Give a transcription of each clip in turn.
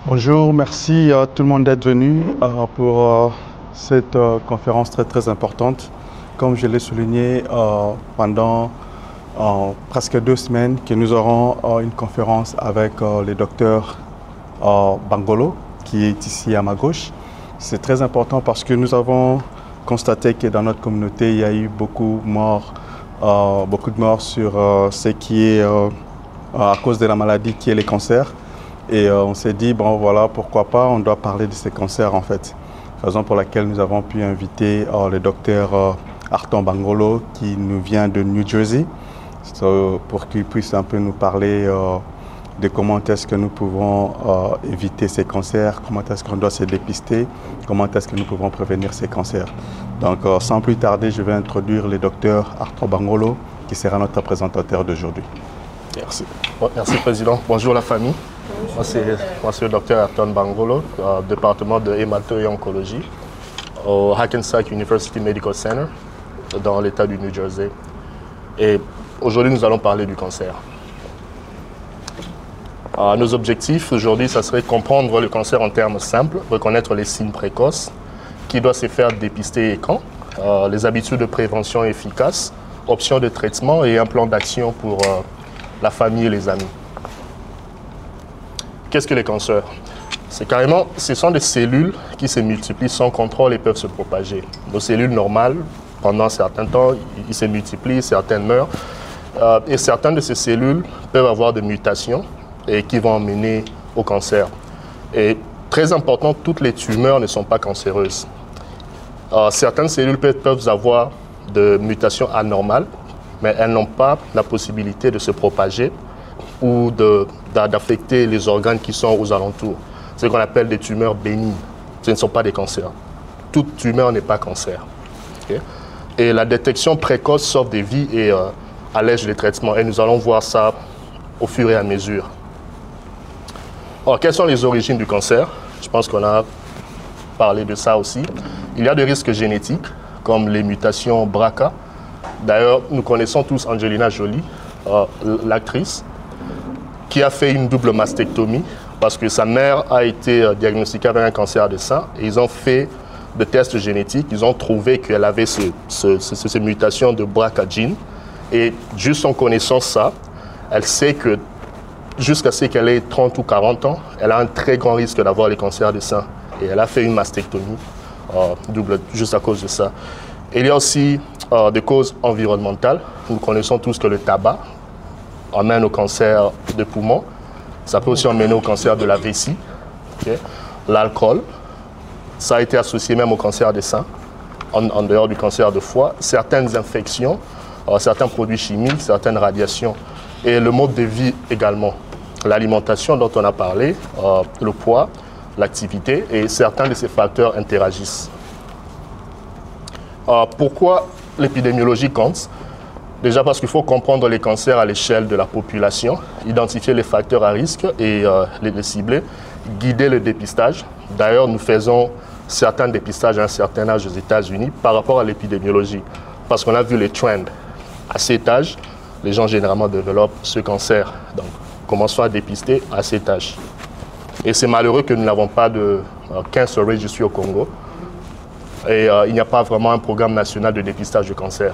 Bonjour, merci à tout le monde d'être venu pour cette conférence très importante. Comme je l'ai souligné pendant presque 2 semaines, que nous aurons une conférence avec le docteur Bangolo, qui est ici à ma gauche. C'est très important parce que nous avons constaté que dans notre communauté, il y a eu beaucoup de morts sur ce qui est à cause de la maladie qui est les cancers. Et on s'est dit, bon voilà, pourquoi pas, on doit parler de ces cancers en fait. Raison pour laquelle nous avons pu inviter le docteur Arton Bangolo qui nous vient de New Jersey pour qu'il puisse un peu nous parler de comment est-ce que nous pouvons éviter ces cancers, comment est-ce qu'on doit se dépister, comment est-ce que nous pouvons prévenir ces cancers. Donc sans plus tarder, je vais introduire le docteur Arton Bangolo qui sera notre présentateur d'aujourd'hui. Merci. Merci Président. Bonjour la famille. Moi c'est le docteur Arton Bangolo, département de hémato et oncologie au Hackensack University Medical Center dans l'État du New Jersey. Et aujourd'hui, nous allons parler du cancer. Nos objectifs aujourd'hui, ça serait comprendre le cancer en termes simples, reconnaître les signes précoces, qui doit se faire dépister et quand, les habitudes de prévention efficaces, options de traitement et un plan d'action pour la famille et les amis. Qu'est-ce que les cancers? Ce sont des cellules qui se multiplient sans contrôle et peuvent se propager. Nos cellules normales, pendant un certain temps, ils se multiplient, certaines meurent. Et certaines de ces cellules peuvent avoir des mutations et qui vont mener au cancer. Et très important, toutes les tumeurs ne sont pas cancéreuses. Certaines cellules peuvent avoir des mutations anormales, mais elles n'ont pas la possibilité de se propager ou d'affecter les organes qui sont aux alentours. C'est ce qu'on appelle des tumeurs bénignes. Ce ne sont pas des cancers. Toute tumeur n'est pas cancer. Okay? Et la détection précoce sauve des vies et allège les traitements. Et nous allons voir ça au fur et à mesure. Alors, quelles sont les origines du cancer? Je pense qu'on a parlé de ça aussi. Il y a des risques génétiques, comme les mutations BRCA. D'ailleurs, nous connaissons tous Angelina Jolie, l'actrice, qui a fait une double mastectomie parce que sa mère a été diagnostiquée avec un cancer du sein. Et ils ont fait des tests génétiques. Ils ont trouvé qu'elle avait ces mutations de BRCA gene. Et juste en connaissant ça, elle sait que jusqu'à ce qu'elle ait 30 ou 40 ans, elle a un très grand risque d'avoir les cancers du sein. Et elle a fait une mastectomie double juste à cause de ça. Et il y a aussi des causes environnementales. Nous connaissons tous que le tabac amène au cancer de poumon. Ça peut aussi emmener au cancer de la vessie. Okay? L'alcool, ça a été associé même au cancer des seins, en dehors du cancer de foie. Certaines infections, certains produits chimiques, certaines radiations. Et le mode de vie également. L'alimentation dont on a parlé, le poids, l'activité, et certains de ces facteurs interagissent. Pourquoi l'épidémiologie compte? Déjà parce qu'il faut comprendre les cancers à l'échelle de la population, identifier les facteurs à risque et les cibler, guider le dépistage. D'ailleurs, nous faisons certains dépistages à un certain âge aux États-Unis par rapport à l'épidémiologie. Parce qu'on a vu les trends. À cet âge, les gens généralement développent ce cancer. Donc, commençons à dépister à cet âge. Et c'est malheureux que nous n'avons pas de cancer registry au Congo. Et il n'y a pas vraiment un programme national de dépistage du cancer.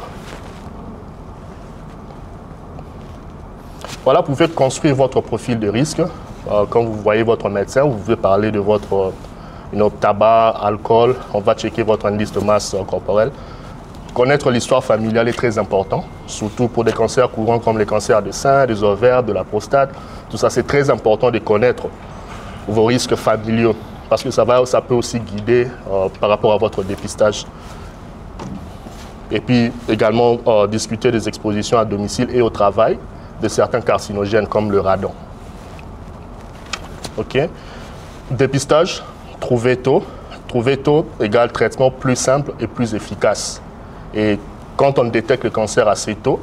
Voilà, vous pouvez construire votre profil de risque. Quand vous voyez votre médecin, vous pouvez parler de votre tabac, alcool. On va checker votre indice de masse corporelle. Connaître l'histoire familiale est très important, surtout pour des cancers courants comme les cancers des seins, des ovaires, de la prostate. Tout ça, c'est très important de connaître vos risques familiaux parce que ça peut aussi guider par rapport à votre dépistage. Et puis également discuter des expositions à domicile et au travail de certains carcinogènes comme le radon. OK. Dépistage, trouver tôt. Trouver tôt égale traitement plus simple et plus efficace. Et quand on détecte le cancer assez tôt,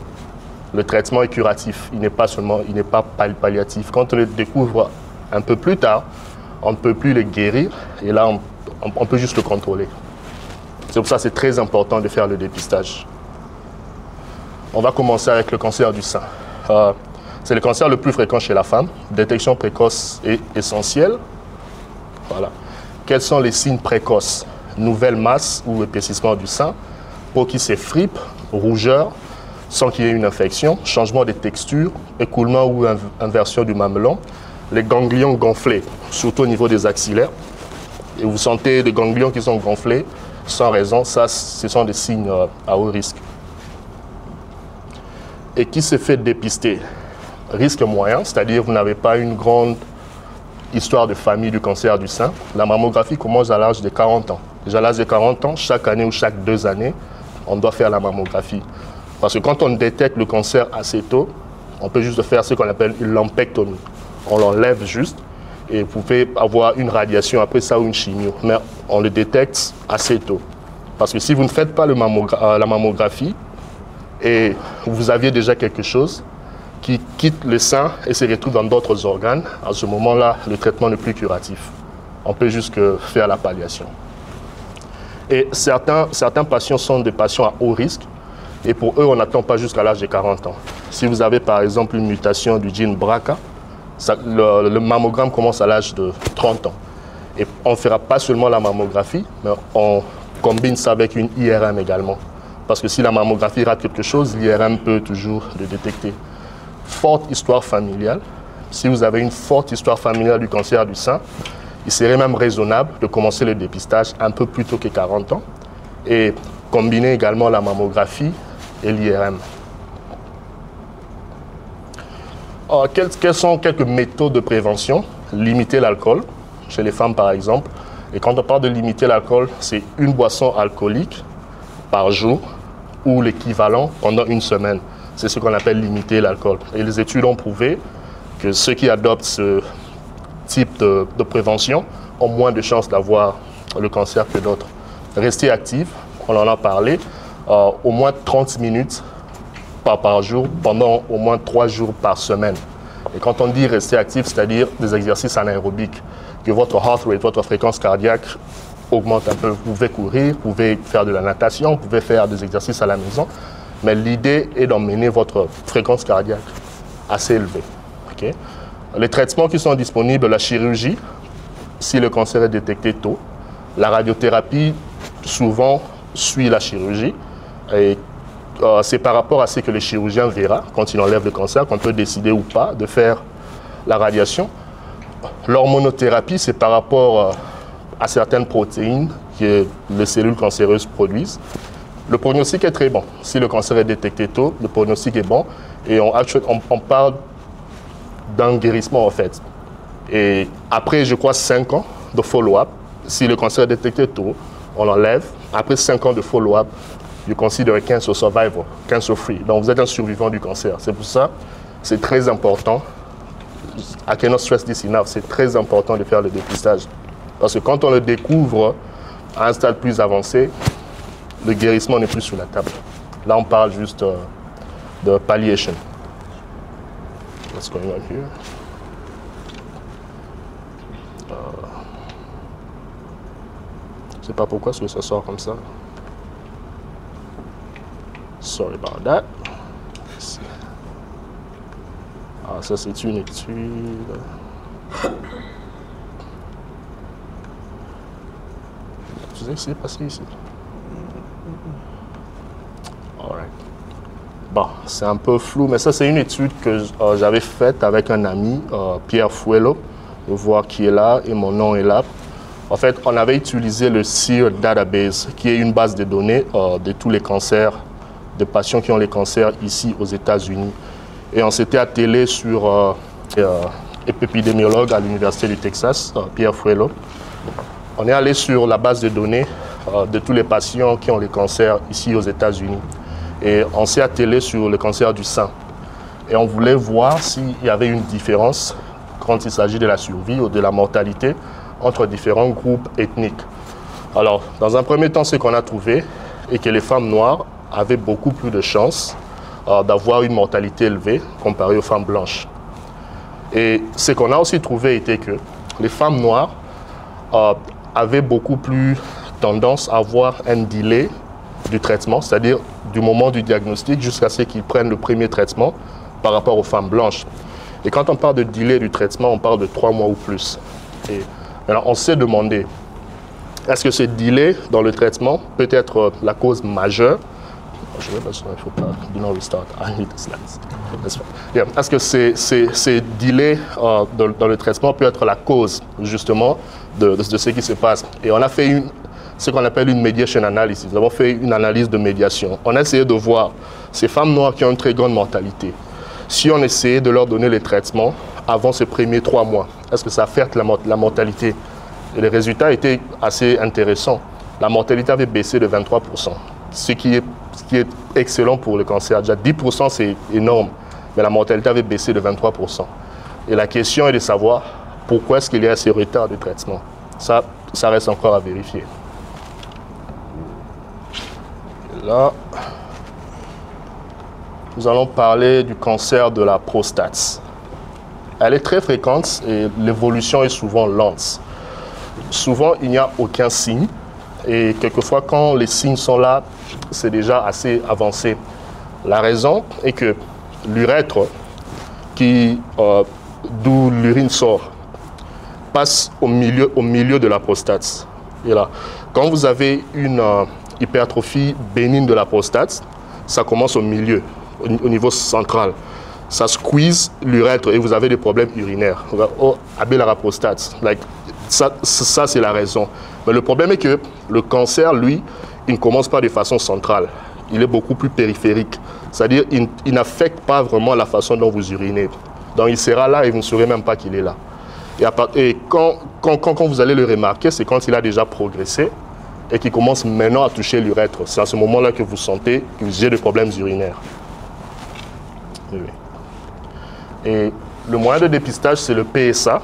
le traitement est curatif. Il n'est pas palliatif. Quand on le découvre un peu plus tard, on ne peut plus le guérir et là, on peut juste le contrôler. C'est pour ça que c'est très important de faire le dépistage. On va commencer avec le cancer du sein. C'est le cancer le plus fréquent chez la femme. Détection précoce est essentielle Voilà. Quels sont les signes précoces? Nouvelle masse ou épaississement du sein, peau qui s'effripe, rougeur, sans qu'il y ait une infection, changement de texture, écoulement ou inversion du mamelon, les ganglions gonflés, surtout au niveau des axillaires. Et vous sentez des ganglions qui sont gonflés sans raison, ça, ce sont des signes à haut risque. Et qui se fait dépister? Risque moyen, c'est-à-dire vous n'avez pas une grande histoire de famille du cancer du sein. La mammographie commence à l'âge de 40 ans. Déjà à l'âge de 40 ans, chaque année ou chaque 2 années, on doit faire la mammographie. Parce que quand on détecte le cancer assez tôt, on peut juste faire ce qu'on appelle une lumpectomie. On l'enlève juste et vous pouvez avoir une radiation après ça ou une chimio. Mais on le détecte assez tôt. Parce que si vous ne faites pas la mammographie et vous aviez déjà quelque chose qui quitte le sein et se retrouve dans d'autres organes, à ce moment-là, le traitement n'est plus curatif. On peut juste faire la palliation. Et certains patients sont des patients à haut risque. Et pour eux, on n'attend pas jusqu'à l'âge de 40 ans. Si vous avez par exemple une mutation du gène BRCA, le mammogramme commence à l'âge de 30 ans. Et on ne fera pas seulement la mammographie, mais on combine ça avec une IRM également. Parce que si la mammographie rate quelque chose, l'IRM peut toujours le détecter. Forte histoire familiale. Si vous avez une forte histoire familiale du cancer du sein, il serait même raisonnable de commencer le dépistage un peu plus tôt que 40 ans et combiner également la mammographie et l'IRM. Quelles sont quelques méthodes de prévention? Limiter l'alcool, chez les femmes par exemple. Et quand on parle de limiter l'alcool, c'est une boisson alcoolique par jour ou l'équivalent pendant une semaine. C'est ce qu'on appelle limiter l'alcool. Et les études ont prouvé que ceux qui adoptent ce type de prévention ont moins de chances d'avoir le cancer que d'autres. Rester actif, on en a parlé, au moins 30 minutes par jour pendant au moins 3 jours par semaine. Et quand on dit rester actif, c'est-à-dire des exercices anaérobiques, que votre heart rate, votre fréquence cardiaque augmente un peu. Vous pouvez courir, vous pouvez faire de la natation, vous pouvez faire des exercices à la maison, mais l'idée est d'emmener votre fréquence cardiaque assez élevée. Okay? Les traitements qui sont disponibles, la chirurgie, si le cancer est détecté tôt, la radiothérapie souvent suit la chirurgie et c'est par rapport à ce que le chirurgien verra quand il enlève le cancer qu'on peut décider ou pas de faire la radiation. L'hormonothérapie, c'est par rapport à certaines protéines que les cellules cancéreuses produisent. Le pronostic est très bon. Si le cancer est détecté tôt, le pronostic est bon et on parle d'un guérissement en fait. Et après, je crois, 5 ans de follow-up, si le cancer est détecté tôt, on l'enlève. Après 5 ans de follow-up, je considère cancer survivor, cancer free. Donc vous êtes un survivant du cancer. C'est pour ça, c'est très important. I cannot stress this enough. C'est très important de faire le dépistage. Parce que quand on le découvre à un stade plus avancé, le guérissement n'est plus sur la table. Là, on parle juste de palliation. What's going on here? Je ne sais pas pourquoi ça sort comme ça. Sorry about that. Ah, ça c'est une étude. Tu sais ce qui s'est passé ici? Alright. Bon, c'est un peu flou, mais ça c'est une étude que j'avais faite avec un ami, Pierre Fouello. Vous voir qui est là et mon nom est là. En fait, on avait utilisé le SEER Database, qui est une base de données de tous les cancers, de patients qui ont les cancers ici aux États-Unis. Et on s'était attelé sur épidémiologue à l'Université du Texas, Pierre Fouello. On est allé sur la base de données de tous les patients qui ont les cancers ici aux États-Unis. Et on s'est attelé sur le cancer du sein. Et on voulait voir s'il y avait une différence quand il s'agit de la survie ou de la mortalité entre différents groupes ethniques. Alors, dans un premier temps, ce qu'on a trouvé est que les femmes noires avaient beaucoup plus de chances d'avoir une mortalité élevée comparée aux femmes blanches. Et ce qu'on a aussi trouvé était que les femmes noires avaient beaucoup plus tendance à avoir un délai du traitement, c'est-à-dire du moment du diagnostic jusqu'à ce qu'ils prennent le premier traitement par rapport aux femmes blanches. Et quand on parle de délai du traitement, on parle de 3 mois ou plus. Et Alors, on s'est demandé, est-ce que ce délai dans le traitement peut être la cause majeure? Je vais pas, il faut pas, do not restart, I need the slides. Yeah. Est-ce que ces délais dans le traitement peut être la cause, justement, de ce qui se passe? Et on a fait ce qu'on appelle une mediation analysis. Nous avons fait une analyse de médiation. On a essayé de voir ces femmes noires qui ont une très grande mortalité. Si on essayait de leur donner les traitements avant ces premiers 3 mois, est-ce que ça affecte la mortalité? Et les résultats étaient assez intéressants. La mortalité avait baissé de 23%, ce qui est excellent pour le cancer. Déjà 10% c'est énorme, mais la mortalité avait baissé de 23%. Et la question est de savoir pourquoi est-ce qu'il y a ces retards de traitement. Ça reste encore à vérifier. Et là, nous allons parler du cancer de la prostate. Elle est très fréquente et l'évolution est souvent lente. Souvent, il n'y a aucun signe. Et quelquefois, quand les signes sont là, c'est déjà assez avancé. La raison est que l'urètre, d'où l'urine sort, passe au milieu de la prostate. Et là, quand vous avez une hypertrophie bénigne de la prostate, ça commence au milieu, au niveau central. Ça squeeze l'urètre et vous avez des problèmes urinaires. Oh, la prostate. Ça c'est la raison. Mais le problème est que le cancer, lui, il ne commence pas de façon centrale. Il est beaucoup plus périphérique. C'est-à-dire il n'affecte pas vraiment la façon dont vous urinez. Donc il sera là et vous ne saurez même pas qu'il est là. Et quand vous allez le remarquer, c'est quand il a déjà progressé et qu'il commence maintenant à toucher l'urètre. C'est à ce moment-là que vous sentez que vous avez des problèmes urinaires. Oui. Et le moyen de dépistage, c'est le PSA.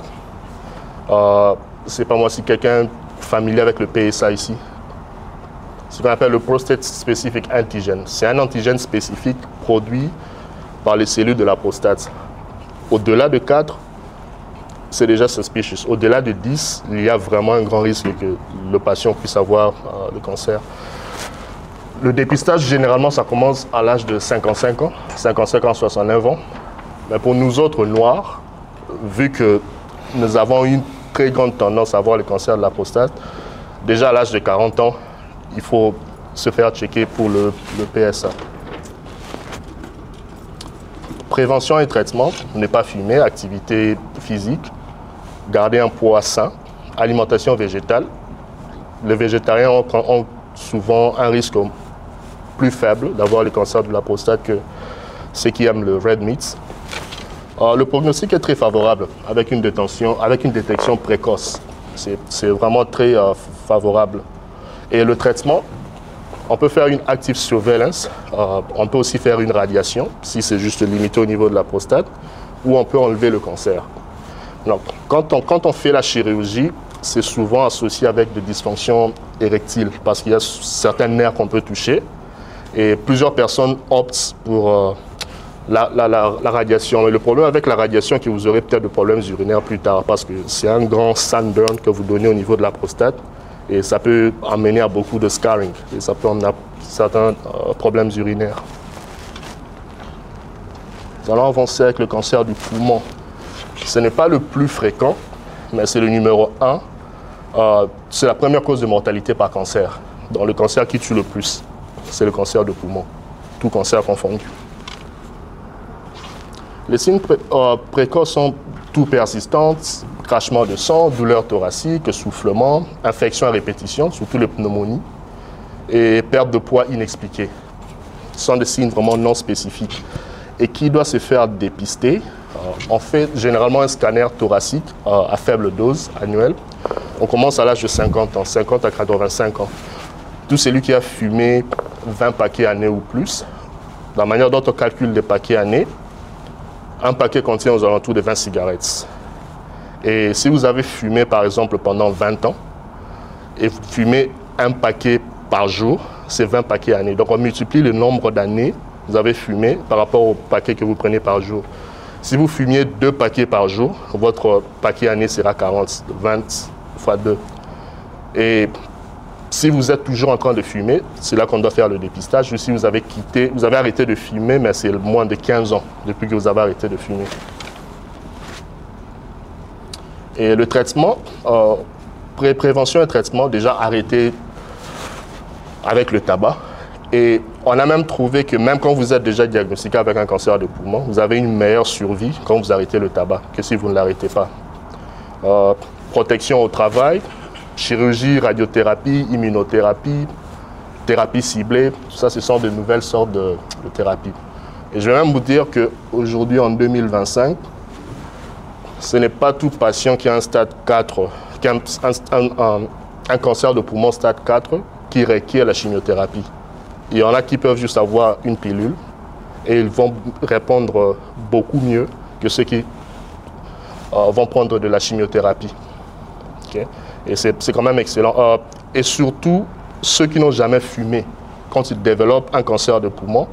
C'est pas moi si quelqu'un est familier avec le PSA ici. C'est ce qu'on appelle le Prostate Specific Antigen. C'est un antigène spécifique produit par les cellules de la prostate. Au-delà de 4, c'est déjà suspicious. Au-delà de 10, il y a vraiment un grand risque que le patient puisse avoir le cancer. Le dépistage, généralement, ça commence à l'âge de 55 ans, 69 ans. Mais pour nous autres noirs, vu que nous avons une très grande tendance à avoir le cancer de la prostate, déjà à l'âge de 40 ans, il faut se faire checker pour le PSA. Prévention et traitement, ne pas fumer, activité physique, garder un poids sain, alimentation végétale. Les végétariens ont souvent un risque plus faible d'avoir le cancer de la prostate que ceux qui aiment le red meat. Le prognostic est très favorable avec une détection précoce. C'est vraiment très favorable. Et le traitement, on peut faire une active surveillance, on peut aussi faire une radiation, si c'est juste limité au niveau de la prostate, ou on peut enlever le cancer. Donc, quand on fait la chirurgie, c'est souvent associé avec des dysfonctions érectiles, parce qu'il y a certains nerfs qu'on peut toucher, et plusieurs personnes optent pour la radiation. Mais le problème avec la radiation, c'est que vous aurez peut-être des problèmes urinaires plus tard, parce que c'est un grand sunburn que vous donnez au niveau de la prostate, et ça peut amener à beaucoup de scarring, et ça peut amener à certains problèmes urinaires. Nous allons avancer avec le cancer du poumon. Ce n'est pas le plus fréquent, mais c'est le numéro 1. C'est la première cause de mortalité par cancer. Donc le cancer qui tue le plus, c'est le cancer du poumon, tout cancer confondu. Les signes précoces sont toux persistante, crachement de sang, douleur thoracique, essoufflement, infection à répétition, surtout les pneumonies, et perte de poids inexpliquée. Ce sont des signes vraiment non spécifiques. Et qui doit se faire dépister? On fait généralement un scanner thoracique à faible dose annuelle. On commence à l'âge de 50 ans, 50 à 85 ans. Tout celui qui a fumé 20 paquets années ou plus, la manière dont on calcule les paquets années, un paquet contient aux alentours de 20 cigarettes. Et si vous avez fumé, par exemple, pendant 20 ans, et vous fumez un paquet par jour, c'est 20 paquets années. Donc on multiplie le nombre d'années que vous avez fumé par rapport au paquet que vous prenez par jour. Si vous fumiez 2 paquets par jour, votre paquet année sera 40, 20 fois 2. Et si vous êtes toujours en train de fumer, c'est là qu'on doit faire le dépistage. Ou si vous avez arrêté de fumer, mais c'est moins de 15 ans depuis que vous avez arrêté de fumer. Et le traitement, prévention et traitement, déjà arrêté avec le tabac. Et on a même trouvé que même quand vous êtes déjà diagnostiqué avec un cancer de poumon, vous avez une meilleure survie quand vous arrêtez le tabac que si vous ne l'arrêtez pas. Protection au travail, chirurgie, radiothérapie, immunothérapie, thérapie ciblée, tout ça, ce sont de nouvelles sortes de thérapies. Et je vais même vous dire qu'aujourd'hui, en 2025, ce n'est pas tout patient qui a un stade 4, qui a un cancer de poumon stade 4 qui requiert la chimiothérapie. Il y en a qui peuvent juste avoir une pilule et ils vont répondre beaucoup mieux que ceux qui vont prendre de la chimiothérapie. Okay? Et c'est quand même excellent. Et surtout, ceux qui n'ont jamais fumé, quand ils développent un cancer de poumon,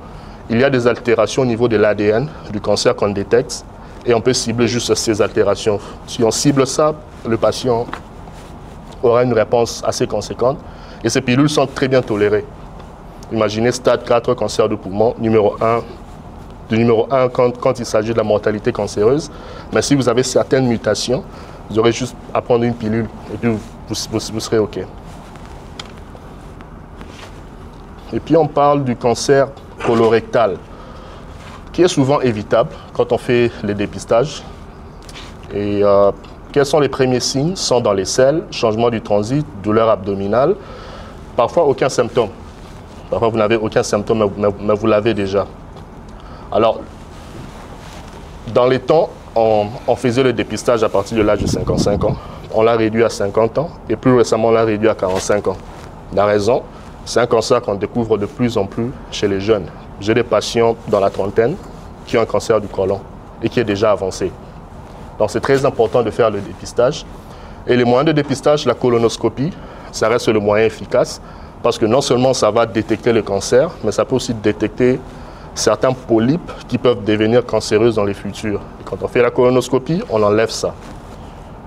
il y a des altérations au niveau de l'ADN du cancer qu'on détecte et on peut cibler juste ces altérations. Si on cible ça, le patient aura une réponse assez conséquente et ces pilules sont très bien tolérées. Imaginez stade 4, cancer de poumon, numéro 1, quand il s'agit de la mortalité cancéreuse. Mais si vous avez certaines mutations, vous aurez juste à prendre une pilule et puis vous serez OK. Et puis on parle du cancer colorectal, qui est souvent évitable quand on fait les dépistages. Et quels sont les premiers signes? Sont dans les selles, changement du transit, douleur abdominale, parfois aucun symptôme. Parfois, vous n'avez aucun symptôme, mais vous l'avez déjà. Alors, dans les temps, on faisait le dépistage à partir de l'âge de 55 ans. On l'a réduit à 50 ans et plus récemment, on l'a réduit à 45 ans. La raison, c'est un cancer qu'on découvre de plus en plus chez les jeunes. J'ai des patients dans la trentaine qui ont un cancer du côlon et qui est déjà avancé. Donc, c'est très important de faire le dépistage. Et les moyens de dépistage, la colonoscopie, ça reste le moyen efficace. Parce que non seulement ça va détecter le cancer, mais ça peut aussi détecter certains polypes qui peuvent devenir cancéreux dans les futurs. Et quand on fait la colonoscopie, on enlève ça.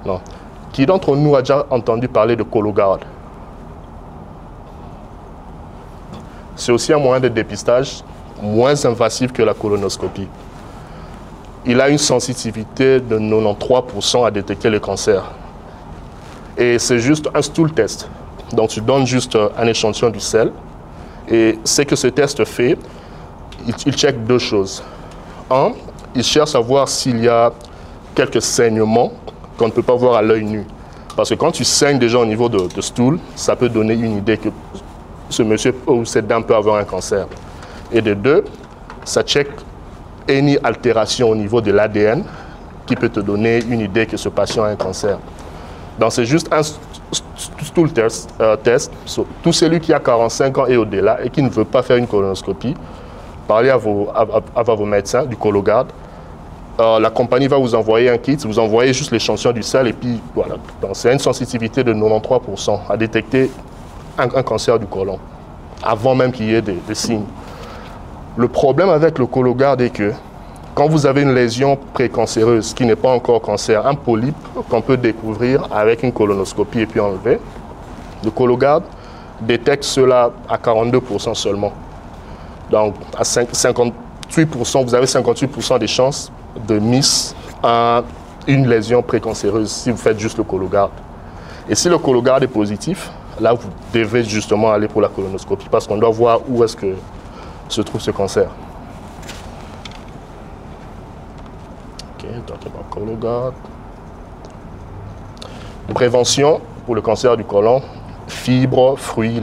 Non. Qui d'entre nous a déjà entendu parler de Cologuard? C'est aussi un moyen de dépistage moins invasif que la colonoscopie. Il a une sensibilité de 93% à détecter le cancer. Et c'est juste un stool test. Donc, tu donnes juste un échantillon du sel. Et ce que ce test fait, il check deux choses. Un, il cherche à voir s'il y a quelques saignements qu'on ne peut pas voir à l'œil nu. Parce que quand tu saignes déjà au niveau de stool, ça peut donner une idée que ce monsieur ou cette dame peut avoir un cancer. Et de deux, ça check any altération au niveau de l'ADN qui peut te donner une idée que ce patient a un cancer. Donc, c'est juste un stool test. Tout celui qui a 45 ans et au-delà et qui ne veut pas faire une colonoscopie, parlez à vos médecins du Cologuard. La compagnie va vous envoyer un kit, vous envoyez juste l'échantillon du sel et puis voilà. C'est une sensibilité de 93% à détecter un cancer du côlon, avant même qu'il y ait des signes. Le problème avec le Cologuard est que quand vous avez une lésion précancéreuse qui n'est pas encore cancer, un polype qu'on peut découvrir avec une colonoscopie et puis enlever, le Cologuard détecte cela à 42% seulement. Donc, à 58%, vous avez 58% des chances de miss à une lésion précancéreuse si vous faites juste le Cologuard. Et si le Cologuard est positif, là, vous devez justement aller pour la colonoscopie parce qu'on doit voir où est-ce que se trouve ce cancer. Talking about Cologuard. Prévention pour le cancer du côlon, fibres, fruits,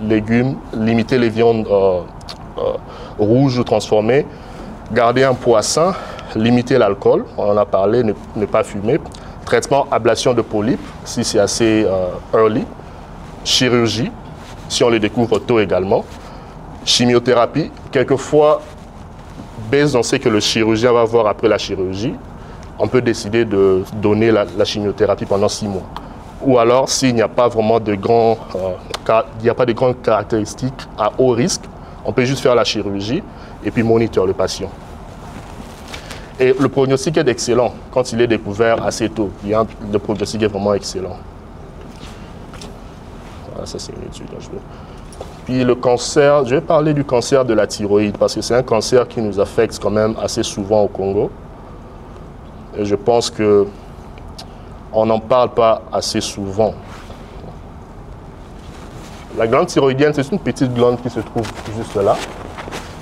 légumes, limiter les viandes rouges ou transformées, garder un poids sain, limiter l'alcool, on en a parlé, ne pas fumer, traitement ablation de polypes, si c'est assez early, chirurgie, si on les découvre tôt également, chimiothérapie, quelquefois, basé on sait que le chirurgien va voir après la chirurgie, on peut décider de donner la chimiothérapie pendant 6 mois. Ou alors, s'il n'y a pas vraiment de grandes caractéristiques à haut risque, on peut juste faire la chirurgie et puis monitorer le patient. Et le pronostic est excellent quand il est découvert assez tôt. Le pronostic est vraiment excellent. Voilà, ça c'est une étude. Puis le cancer, je vais parler du cancer de la thyroïde parce que c'est un cancer qui nous affecte quand même assez souvent au Congo. Et je pense que on n'en parle pas assez souvent. La glande thyroïdienne, c'est une petite glande qui se trouve juste là.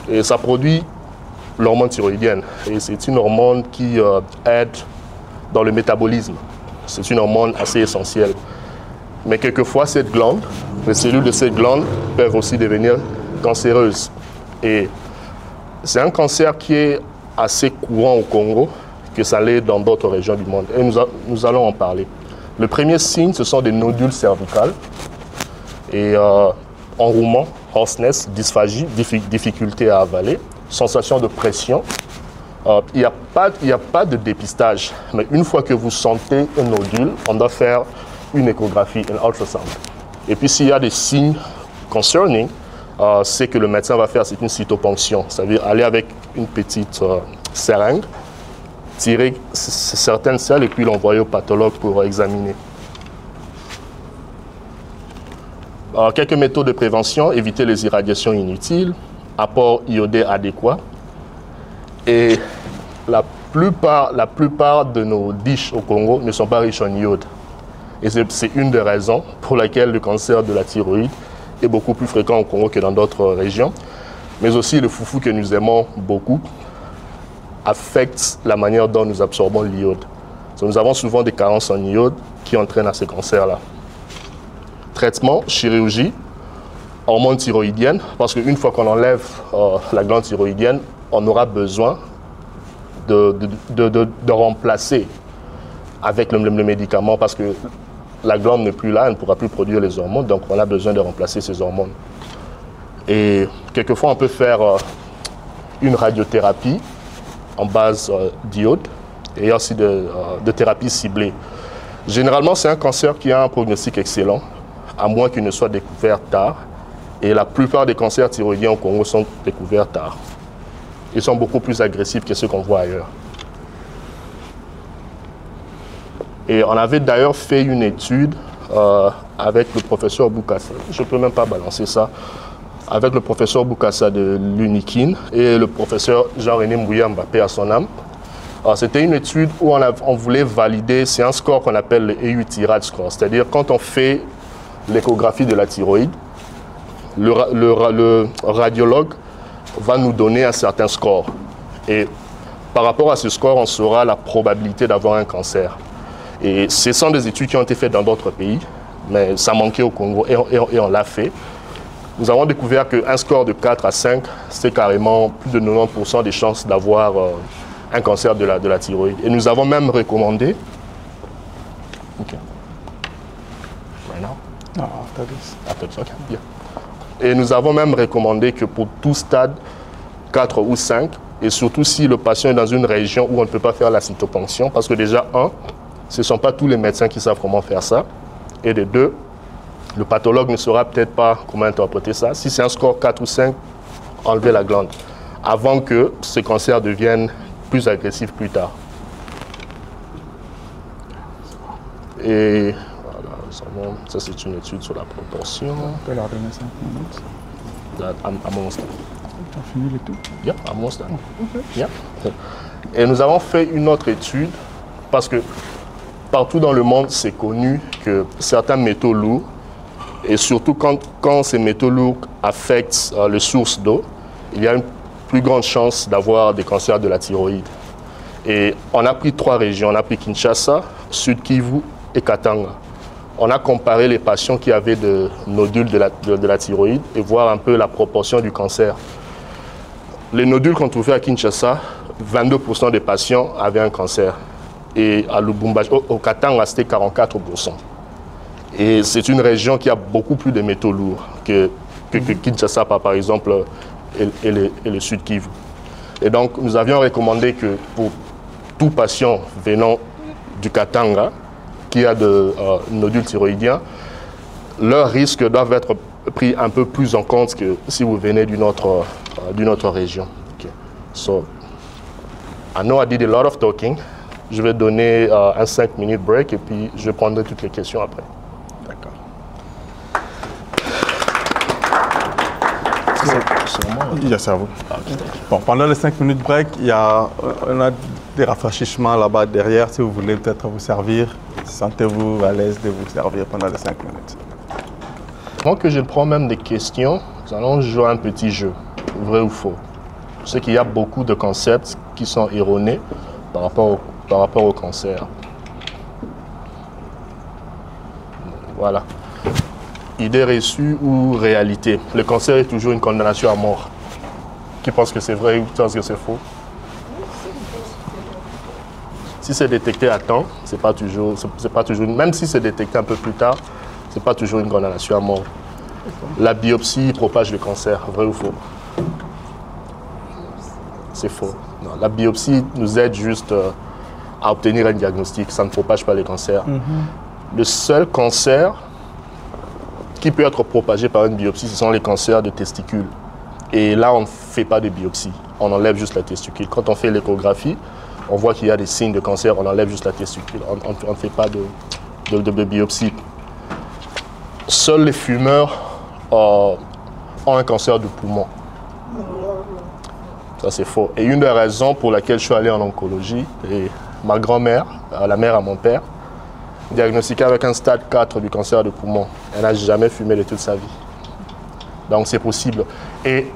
Et ça produit l'hormone thyroïdienne. Et c'est une hormone qui aide dans le métabolisme. C'est une hormone assez essentielle. Mais quelquefois, cette glande, les cellules de cette glande peuvent aussi devenir cancéreuses. Et c'est un cancer qui est assez courant au Congo, que ça l'est dans d'autres régions du monde. Et nous allons en parler. Le premier signe, ce sont des nodules cervicales. Et enrouement, hoarseness, dysphagie, difficulté à avaler, sensation de pression. Il n'y a pas de dépistage, mais une fois que vous sentez un nodule, on doit faire une échographie, un ultrasound. Et puis s'il y a des signes concerning, c'est que le médecin va faire, c'est une cytoponction. Ça veut dire aller avec une petite seringue, tirer certaines selles et puis l'envoyer au pathologue pour examiner. Quelques méthodes de prévention, éviter les irradiations inutiles, apport iodé adéquat. Et la plupart de nos dishes au Congo ne sont pas riches en iode. Et c'est une des raisons pour laquelle le cancer de la thyroïde est beaucoup plus fréquent au Congo que dans d'autres régions. Mais aussi le foufou que nous aimons beaucoup affecte la manière dont nous absorbons l'iode. Nous avons souvent des carences en iode qui entraînent à ces cancers-là. Traitement, chirurgie, hormone thyroïdienne, parce qu'une fois qu'on enlève la glande thyroïdienne, on aura besoin de remplacer avec le médicament, parce que la glande n'est plus là, elle ne pourra plus produire les hormones, donc on a besoin de remplacer ces hormones. Et quelquefois, on peut faire une radiothérapie en base d'iode et aussi de thérapie ciblée. Généralement, c'est un cancer qui a un prognostic excellent, à moins qu'il ne soit découvert tard. Et la plupart des cancers thyroïdiens au Congo sont découverts tard. Ils sont beaucoup plus agressifs que ceux qu'on voit ailleurs. Et on avait d'ailleurs fait une étude avec le professeur Boukassa, je ne peux même pas balancer ça, avec le professeur Boukassa de l'UNIKIN et le professeur Jean-René Mouya-Mbappé à son âme. C'était une étude où on voulait valider, c'est un score qu'on appelle le EU-Thyroid score, c'est-à-dire quand on fait l'échographie de la thyroïde, le radiologue va nous donner un certain score. Et par rapport à ce score, on saura la probabilité d'avoir un cancer. Et ce sont des études qui ont été faites dans d'autres pays, mais ça manquait au Congo et on l'a fait. Nous avons découvert qu'un score de 4 à 5, c'est carrément plus de 90% des chances d'avoir un cancer de la thyroïde. Et nous avons même recommandé... Okay. Right now? No, after this. After this, okay. Yeah. Et nous avons même recommandé que pour tout stade, 4 ou 5, et surtout si le patient est dans une région où on ne peut pas faire la cytoponction, parce que déjà, ce ne sont pas tous les médecins qui savent comment faire ça, et de 2, le pathologue ne saura peut-être pas comment interpréter ça. Si c'est un score 4 ou 5, enlevez la glande, avant que ce cancer devienne plus agressif plus tard. Et voilà, ça c'est une étude sur la proportion. On peut leur donner 5 minutes. Almost done. Tu as fini le tout? Yeah, almost done. Okay. Yeah. Et nous avons fait une autre étude parce que partout dans le monde, c'est connu que certains métaux lourds, et surtout quand ces métaux lourds affectent les sources d'eau, il y a une plus grande chance d'avoir des cancers de la thyroïde. Et on a pris 3 régions. On a pris Kinshasa, Sud Kivu et Katanga. On a comparé les patients qui avaient des nodules de la thyroïde et voir un peu la proportion du cancer. Les nodules qu'on trouvait à Kinshasa, 22% des patients avaient un cancer. Et à Lubumbashi, au Katanga, c'était 44%. Et c'est une région qui a beaucoup plus de métaux lourds que Kinshasa, par exemple, et le Sud Kivu. Et donc, nous avions recommandé que pour tout patient venant du Katanga, qui a de nodules thyroïdiens, leurs risques doivent être pris un peu plus en compte que si vous venez d'une autre région. Okay. So, I know I did a lot of talking. Je vais donner un 5 minutes break et puis je prendrai toutes les questions après. D'accord. Yes, à vous. Bon, pendant les 5 minutes break, on a des rafraîchissements là-bas derrière si vous voulez peut-être vous servir. Sentez-vous à l'aise de vous servir pendant les 5 minutes. Avant que je ne prends même des questions, nous allons jouer un petit jeu, vrai ou faux. Je sais qu'il y a beaucoup de concepts qui sont erronés par rapport au cancer. Voilà. Idée reçue ou réalité? Le cancer est toujours une condamnation à mort. Qui pense que c'est vrai ou qui pense que c'est faux? Si c'est détecté à temps, c'est pas toujours, même si c'est détecté un peu plus tard, c'est pas toujours une condamnation à mort. La biopsie propage le cancer, vrai ou faux? C'est faux. Non, la biopsie nous aide juste à obtenir un diagnostic, ça ne propage pas le cancer. Le seul cancer qui peut être propagé par une biopsie, ce sont les cancers de testicules. Et là, on ne fait pas de biopsie, on enlève juste la testicule. Quand on fait l'échographie, on voit qu'il y a des signes de cancer, on enlève juste la testicule, on ne fait pas de biopsie. Seuls les fumeurs ont un cancer du poumon. Ça, c'est faux. Et une des raisons pour laquelle je suis allé en oncologie, et ma grand-mère, la mère à mon père, diagnostiquée avec un stade 4 du cancer du poumon. Elle n'a jamais fumé de toute sa vie. Donc, c'est possible. Et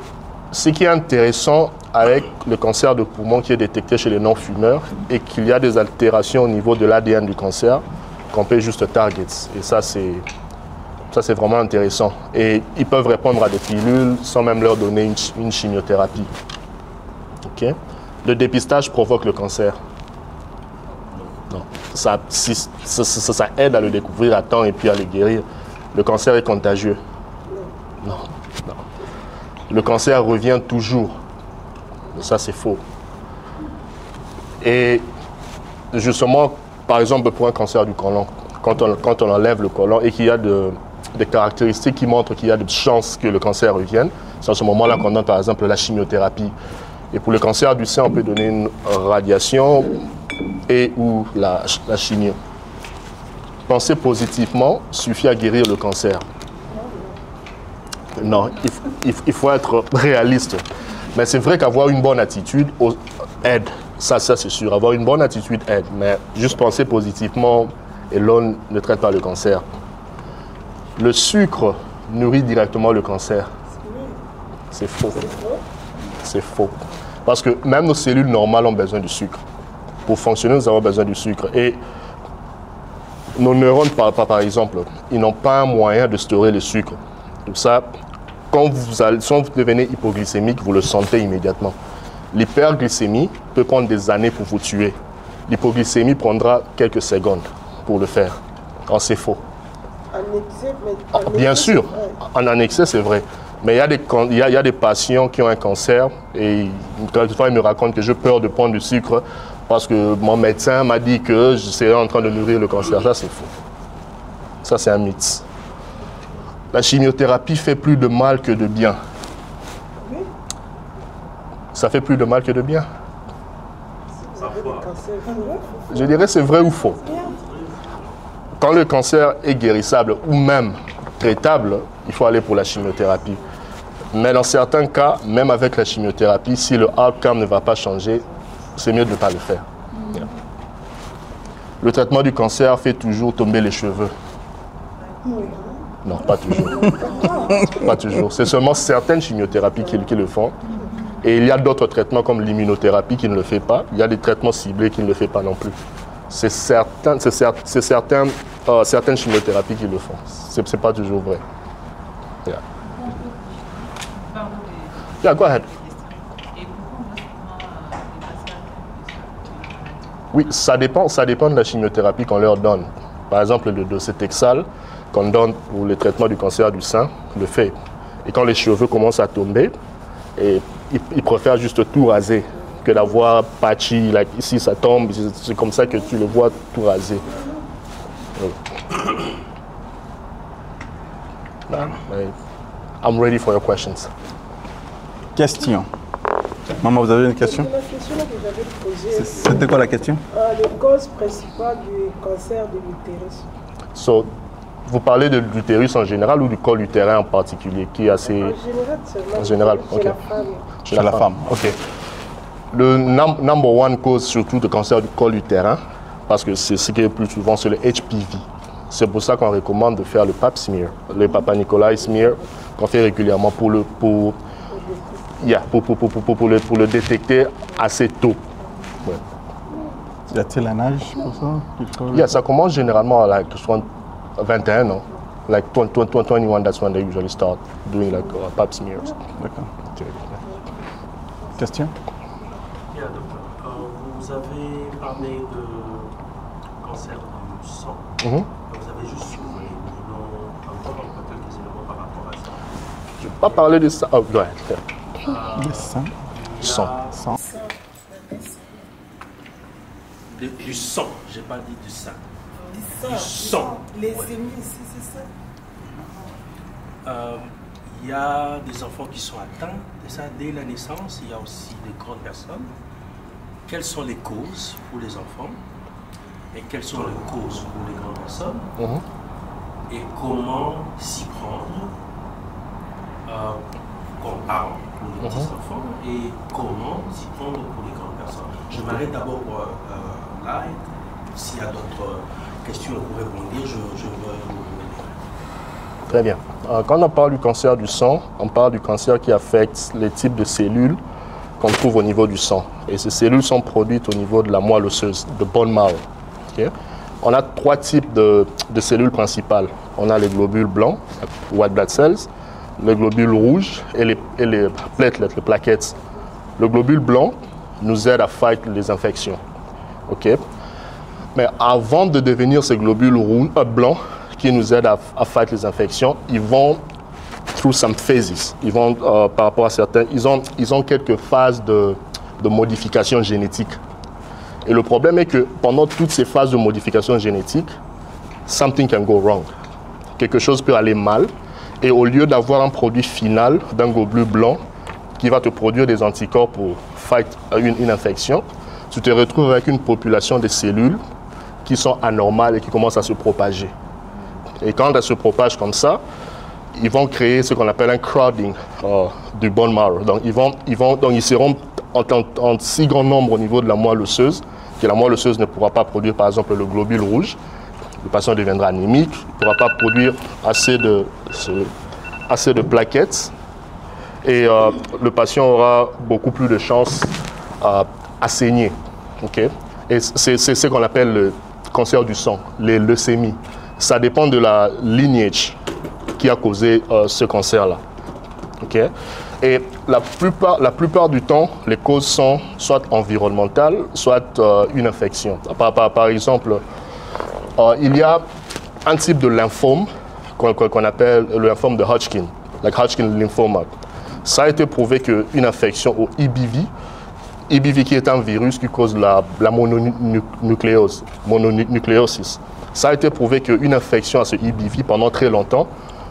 ce qui est intéressant avec le cancer de poumon qui est détecté chez les non-fumeurs et qu'il y a des altérations au niveau de l'ADN du cancer qu'on peut juste target. Et ça, c'est vraiment intéressant. Et ils peuvent répondre à des pilules sans même leur donner une chimiothérapie. Okay? Le dépistage provoque le cancer. Non. Ça aide à le découvrir à temps et puis à le guérir. Le cancer est contagieux. Non. Non. Le cancer revient toujours. Ça, c'est faux. Et justement, par exemple, pour un cancer du côlon, quand on enlève le côlon et qu'il y a des caractéristiques qui montrent qu'il y a de chances que le cancer revienne, c'est à ce moment-là qu'on donne par exemple la chimiothérapie. Et pour le cancer du sein, on peut donner une radiation et ou la chimio. Penser positivement suffit à guérir le cancer. Non, il faut être réaliste. Mais c'est vrai qu'avoir une bonne attitude aide. Ça c'est sûr. Avoir une bonne attitude aide. Mais juste penser positivement et l'on ne traite pas le cancer. Le sucre nourrit directement le cancer. C'est faux. C'est faux. Parce que même nos cellules normales ont besoin du sucre. Pour fonctionner, nous avons besoin du sucre. Et nos neurones, par exemple, ils n'ont pas un moyen de stocker le sucre. Pour ça, quand vous devenez hypoglycémique, vous le sentez immédiatement. L'hyperglycémie peut prendre des années pour vous tuer. L'hypoglycémie prendra quelques secondes pour le faire. Quand c'est faux. Bien sûr, en excès, c'est vrai. Mais il y a des patients qui ont un cancer et quelquefois ils me racontent que j'ai peur de prendre du sucre parce que mon médecin m'a dit que je serais en train de nourrir le cancer. Ça, c'est faux. Ça, c'est un mythe. La chimiothérapie fait plus de mal que de bien. Ça fait plus de mal que de bien. Je dirais c'est vrai ou faux. Quand le cancer est guérissable ou même traitable, il faut aller pour la chimiothérapie. Mais dans certains cas, même avec la chimiothérapie, si le outcome ne va pas changer, c'est mieux de ne pas le faire. Le traitement du cancer fait toujours tomber les cheveux. Non, pas toujours. Pas toujours. C'est seulement certaines chimiothérapies qui le font. Et il y a d'autres traitements comme l'immunothérapie qui ne le fait pas. Il y a des traitements ciblés qui ne le font pas non plus. C'est certaines chimiothérapies qui le font. C'est pas toujours vrai. Yeah. Yeah, go ahead. Oui, ça dépend de la chimiothérapie qu'on leur donne. Par exemple, le docétexal qu'on donne pour le traitement du cancer du sein, le fait. Et quand les cheveux commencent à tomber, et ils préfèrent juste tout raser que d'avoir patchy, like, ici ça tombe, c'est comme ça que tu le vois tout rasé. I'm ready for your questions. Question. Maman, vous avez une question? La question que j'avais posée. C'était quoi la question? Les causes principales du cancer de l'utérus. So, vous parlez de l'utérus en général ou du col utérin en particulier qui est assez... En général, seulement. En général, chez ok. la femme. Chez la femme, ok. Le number one cause surtout de cancer du col utérin, parce que c'est ce qui est le plus souvent, c'est le HPV. C'est pour ça qu'on recommande de faire le pap smear, le Papa Nicolas smear, qu'on fait régulièrement pour le détecter assez tôt. Ouais. Y a-t-il un âge pour ça? Ça commence généralement à like 21 ans. Like 21, that's when they usually start doing like pap smears. D'accord. Question? Bien, docteur. Vous avez parlé de cancer du sang. Vous avez juste soulevé, encore quelques éléments par rapport à ça. Je ne vais pas parler de ça. Oh, ouais. Le sang. Sang. Sang. Du sang, j'ai pas dit du sang. Du sang. Les sémies, c'est ça. Il y a des enfants qui sont atteints de ça dès la naissance. Il y a aussi des grandes personnes. Quelles sont les causes pour les enfants et quelles sont les causes pour les grandes personnes et comment s'y prendre qu'on parle pour les petits enfants et comment s'y prendre pour les grandes personnes. Je m'arrête d'abord là. S'il y a d'autres questions pour répondre, je veux. Très bien. Quand on parle du cancer du sang, on parle du cancer qui affecte les types de cellules qu'on trouve au niveau du sang. Et ces cellules sont produites au niveau de la moelle osseuse, de bone marrow. Okay? On a trois types de cellules principales. On a les globules blancs, white blood cells, les globules rouges et les platelets, les plaquettes. Le globule blanc nous aide à fight les infections. Okay? Mais avant de devenir ces globules blancs qui nous aident à fight les infections, ils vont through some phases. Ils vont, par rapport à certains, ils ont quelques phases de modification génétique. Et le problème est que pendant toutes ces phases de modification génétique, something can go wrong. Quelque chose peut aller mal. Et au lieu d'avoir un produit final d'un globule blanc qui va te produire des anticorps pour fight une infection, tu te retrouves avec une population de cellules qui sont anormales et qui commencent à se propager. Et quand elles se propagent comme ça, ils vont créer ce qu'on appelle un crowding du bone marrow. Donc ils seront en si grand nombre au niveau de la moelle osseuse que la moelle osseuse ne pourra pas produire par exemple le globule rouge. Le patient deviendra anémique, il ne pourra pas produire assez de plaquettes et le patient aura beaucoup plus de chances à saigner. Okay? Et c'est ce qu'on appelle le cancer du sang, les leucémies. Ça dépend de la lignage qui a causé ce cancer-là. Okay? Et la plupart du temps, les causes sont soit environnementales, soit une infection. Par exemple, il y a un type de lymphome qu'on appelle le lymphome de Hodgkin, like Hodgkin lymphoma. Ça a été prouvé qu'une infection au EBV qui est un virus qui cause la mononucléose, mononucléosis. Ça a été prouvé qu'une infection à ce EBV pendant très longtemps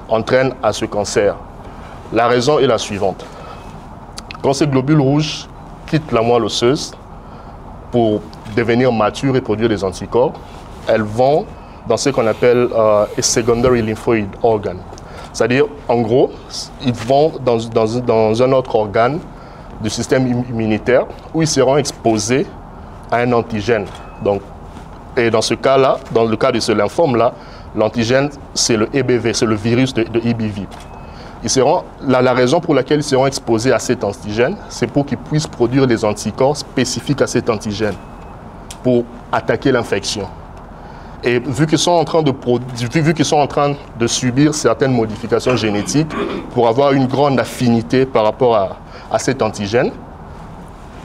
entraîne à ce cancer. La raison est la suivante. Quand ces globules rouges quittent la moelle osseuse pour devenir matures et produire des anticorps, elles vont dans ce qu'on appelle a secondary lymphoid organ. C'est-à-dire, en gros, ils vont dans un autre organe du système immunitaire où ils seront exposés à un antigène. Donc, et dans ce cas-là, dans le cas de ce lymphome-là, l'antigène, c'est le EBV, c'est le virus de EBV. La raison pour laquelle ils seront exposés à cet antigène, c'est pour qu'ils puissent produire des anticorps spécifiques à cet antigène pour attaquer l'infection. Et vu qu'ils sont en train de subir certaines modifications génétiques pour avoir une grande affinité par rapport à cet antigène,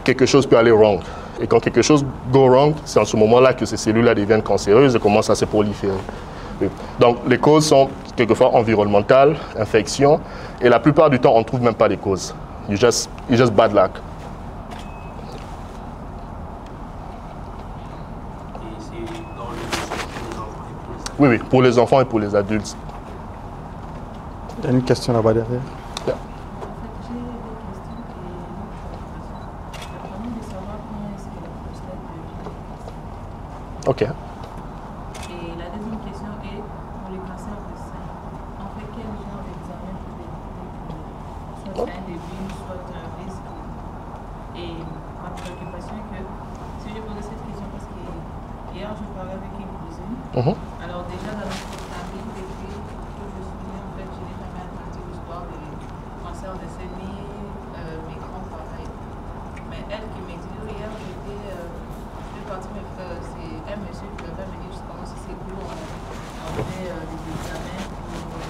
quelque chose peut aller wrong. Et quand quelque chose go wrong, c'est en ce moment-là que ces cellules-là deviennent cancéreuses et commencent à se proliférer. Donc les causes sont quelquefois environnementales, infections, et la plupart du temps, on ne trouve même pas les causes. It's just bad luck. Oui, pour les enfants et pour les adultes. Il y a une question là-bas derrière. Yeah. OK. Et la deuxième question est pour le cancer du sein. On fait quel genre d'examen pour détecter soit un début, soit un risque? Et ma préoccupation est que, si j'ai posé cette question parce qu'il y hier, je parlais avec une cousine. Alors déjà, dans notre famille, depuis que je suis née, en fait, je n'ai jamais entendu l'histoire des cancers de sein, ni mes grands-parents. Mais elle qui m'a dit, hier, j'étais partie me faire, c'est un monsieur qui devait me dire justement si c'est cool, on fait des examens pour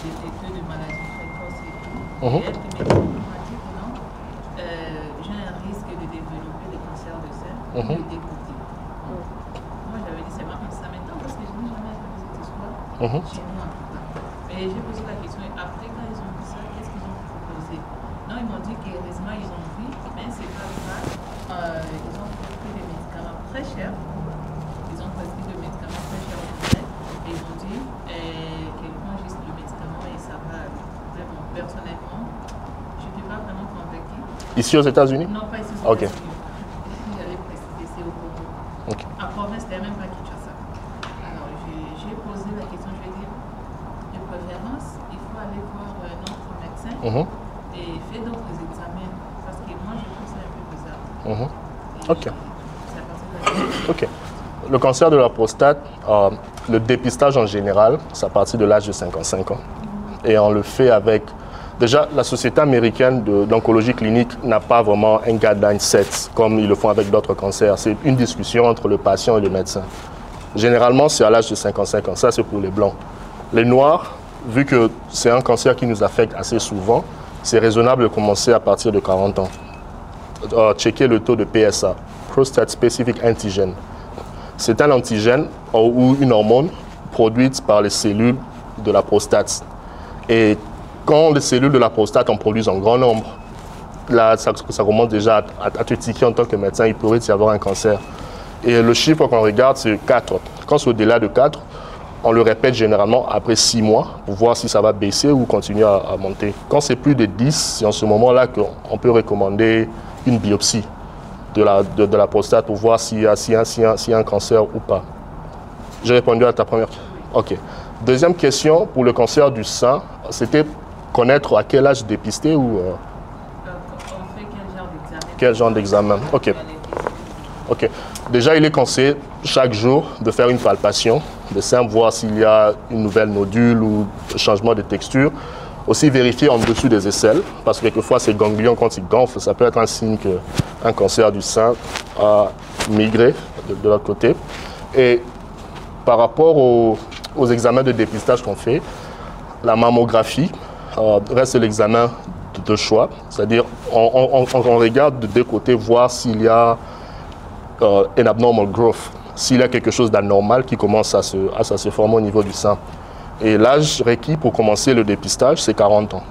détecter des maladies précoces et tout. Et elle qui m'a dit que non, j'ai un risque de développer des cancers de sein, de dégoûter. Moi, j'avais dit, c'est marrant, ça m'étonne parce que je n'ai jamais entendu cette histoire, chez nous en tout cas. Mais j'ai posé la question, et après, quand ils ont dit ça, qu'est-ce qu'ils ont proposé? Non, ils m'ont dit qu'heureusement, ils ont vu, mais c'est pas grave. Ils ont prescrit des médicaments très chers. Ils ont prescrit des médicaments très chers au fait. Et ils ont dit, qu'ils prennent juste le médicament et ça va aller. Vraiment, personnellement, je n'étais pas vraiment convaincue. Ici aux États-Unis? Non, pas ici aux Ok. États-Unis. Ici, j'avais prescrit, c'est au Congo. Ok. En province, c'était même pas Kinshasa. Alors, j'ai posé la question, je vais dire, de préférence, il faut aller voir notre médecin et faire d'autres examens. Parce que moi, je trouve ça un peu bizarre. Et Ok. c'est à partir de là. Ok. Le cancer de la prostate, le dépistage en général, c'est à partir de l'âge de 55 ans. Et on le fait avec... Déjà, la Société américaine d'oncologie clinique n'a pas vraiment un guideline set comme ils le font avec d'autres cancers. C'est une discussion entre le patient et le médecin. Généralement, c'est à l'âge de 55 ans. Ça, c'est pour les blancs. Les noirs, vu que c'est un cancer qui nous affecte assez souvent, c'est raisonnable de commencer à partir de 40 ans. Checker le taux de PSA, Prostate Specific Antigen. C'est un antigène ou une hormone produite par les cellules de la prostate. Et quand les cellules de la prostate en produisent en grand nombre, là, ça commence déjà à te tiquer en tant que médecin, il pourrait y avoir un cancer. Et le chiffre qu'on regarde, c'est 4. Quand c'est au-delà de 4, on le répète généralement après 6 mois pour voir si ça va baisser ou continuer à monter. Quand c'est plus de 10, c'est en ce moment-là qu'on peut recommander une biopsie de la prostate pour voir s'il y a un cancer ou pas. J'ai répondu à ta première question. OK. Deuxième question, pour le cancer du sein, c'était connaître à quel âge dépister ou... On fait quel genre d'examen? Quel genre d'examen? OK. OK. Déjà, il est conseillé chaque jour de faire une palpation de sein, voir s'il y a une nouvelle nodule ou changement de texture. Aussi vérifier en dessous des aisselles, parce que quelquefois ces ganglions, quand ils gonflent, ça peut être un signe qu'un cancer du sein a migré de l'autre côté. Et par rapport aux examens de dépistage qu'on fait, la mammographie reste l'examen de choix, c'est-à-dire on regarde de deux côtés, voir s'il y a un abnormal growth, s'il y a quelque chose d'anormal qui commence à se former au niveau du sein. Et l'âge requis pour commencer le dépistage, c'est 40 ans.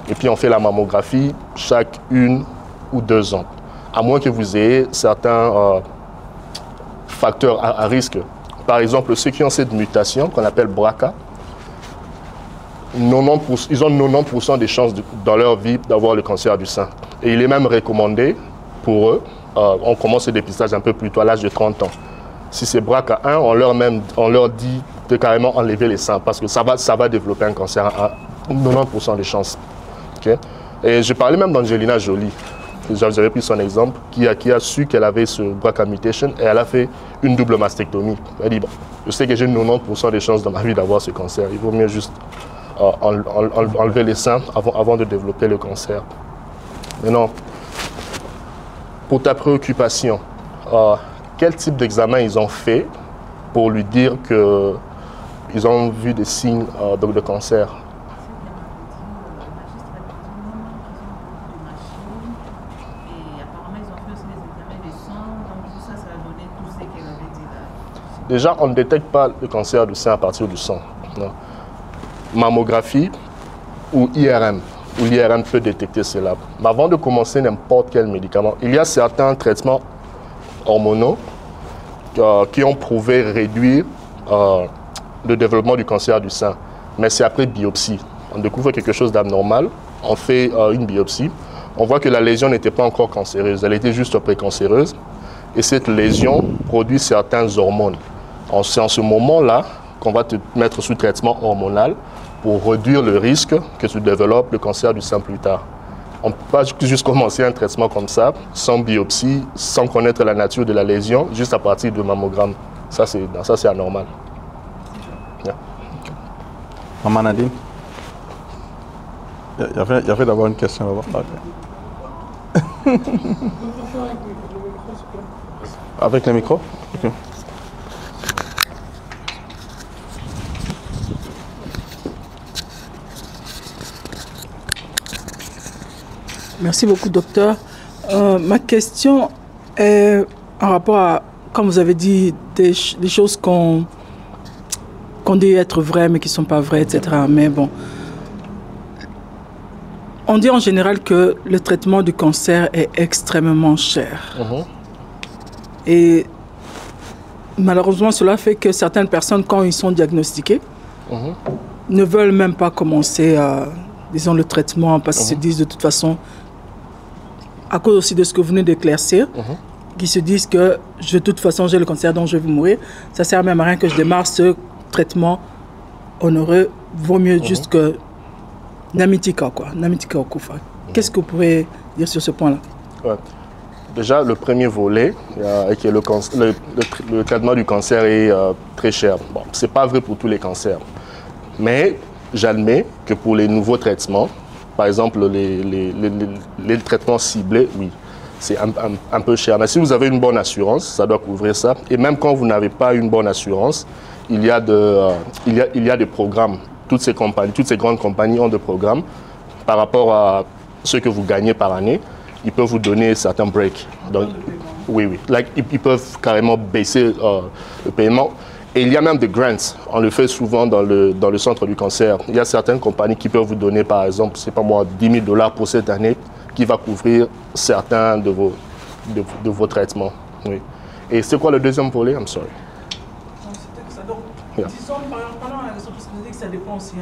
Et puis on fait la mammographie chaque 1 ou 2 ans, à moins que vous ayez certains facteurs à risque. Par exemple, ceux qui ont cette mutation qu'on appelle BRCA, ils ont 90% des chances dans leur vie d'avoir le cancer du sein. Et il est même recommandé pour eux, on commence le dépistage un peu plus tôt, à l'âge de 30 ans. Si c'est BRCA1, on leur dit de carrément enlever les seins parce que ça va développer un cancer à 90% des chances. Okay? Et je parlais même d'Angelina Jolie. J'avais pris son exemple, qui a su qu'elle avait ce BRCA mutation et elle a fait une double mastectomie. Elle dit, bon, je sais que j'ai 90% des chances dans ma vie d'avoir ce cancer. Il vaut mieux juste enlever les seins avant de développer le cancer. Maintenant, pour ta préoccupation, quel type d'examen ils ont fait pour lui dire qu'ils ont vu des signes de cancer? Déjà, on ne détecte pas le cancer du sein à partir du sang. Non. Mammographie ou IRM, où l'IRM peut détecter cela. Mais avant de commencer n'importe quel médicament, il y a certains traitements hormonaux qui ont prouvé réduire le développement du cancer du sein. Mais c'est après biopsie. On découvre quelque chose d'anormal, on fait une biopsie, on voit que la lésion n'était pas encore cancéreuse, elle était juste précancéreuse. Et cette lésion produit certaines hormones. C'est en ce moment-là qu'on va te mettre sous traitement hormonal pour réduire le risque que tu développes le cancer du sein plus tard. On ne peut pas juste commencer un traitement comme ça, sans biopsie, sans connaître la nature de la lésion, juste à partir de mammogramme. Ça, c'est anormal. Yeah. Maman Nadine, il y avait d'abord une question là-bas. Okay. Avec le micro? Okay. Merci beaucoup, docteur. Ma question est en rapport à, comme vous avez dit, des choses qu'on dit être vraies, mais qui ne sont pas vraies, etc. Mais bon, on dit en général que le traitement du cancer est extrêmement cher. Et malheureusement, cela fait que certaines personnes, quand ils sont diagnostiquées, ne veulent même pas commencer, disons, le traitement, parce qu'ils se disent de toute façon, à cause aussi de ce que vous venez d'éclaircir, qui se disent que de toute façon j'ai le cancer donc je vais mourir, ça sert même à rien que je démarre ce traitement onéreux, vaut mieux juste que Namitika Okufa. Qu'est-ce que vous pourrez dire sur ce point-là? Ouais. Déjà, le premier volet, qui est le traitement du cancer est très cher. Bon, ce n'est pas vrai pour tous les cancers, mais j'admets que pour les nouveaux traitements, par exemple, les traitements ciblés, oui, c'est un peu cher. Mais si vous avez une bonne assurance, ça doit couvrir ça. Et même quand vous n'avez pas une bonne assurance, il y a des programmes. Toutes ces grandes compagnies ont des programmes par rapport à ce que vous gagnez par année. Ils peuvent vous donner certains breaks. Donc, oui. Ils peuvent carrément baisser le paiement. Et il y a même des grants. On le fait souvent dans le centre du cancer. Il y a certaines compagnies qui peuvent vous donner, par exemple, c'est pas moi, $10 000 pour cette année, qui va couvrir certains de vos traitements. Oui. Et c'est quoi le deuxième volet? I'm sorry. C'était ça. Donc, disons, pendant la question, parce que vous dites que ça dépend aussi du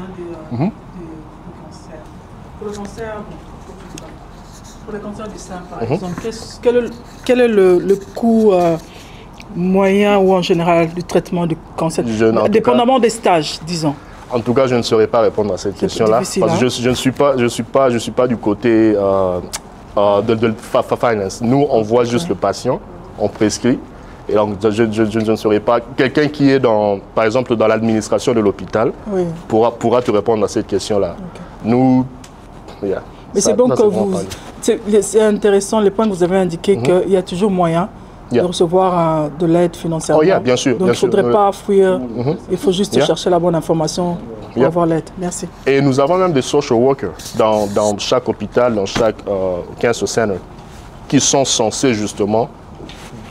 cancer. Pour le cancer, pour le cancer du sein, par exemple, quel est le coût moyen ou en général du traitement du cancer, dépendamment des stages, disons? En tout cas, je ne saurais pas répondre à cette question-là, parce que je ne suis pas du côté de finance. Nous, on voit juste le patient, on prescrit, et donc je ne saurais pas. Quelqu'un qui est, par exemple, dans l'administration de l'hôpital pourra te répondre à cette question-là. Nous, mais c'est bon que vous... C'est intéressant, les points que vous avez indiqués, qu'il y a toujours moyen de recevoir de l'aide financièrement. Bien sûr. Donc, il ne faudrait pas fuir. Il faut juste chercher la bonne information pour avoir l'aide. Merci. Et nous avons même des social workers dans chaque hôpital, dans chaque cancer center, qui sont censés justement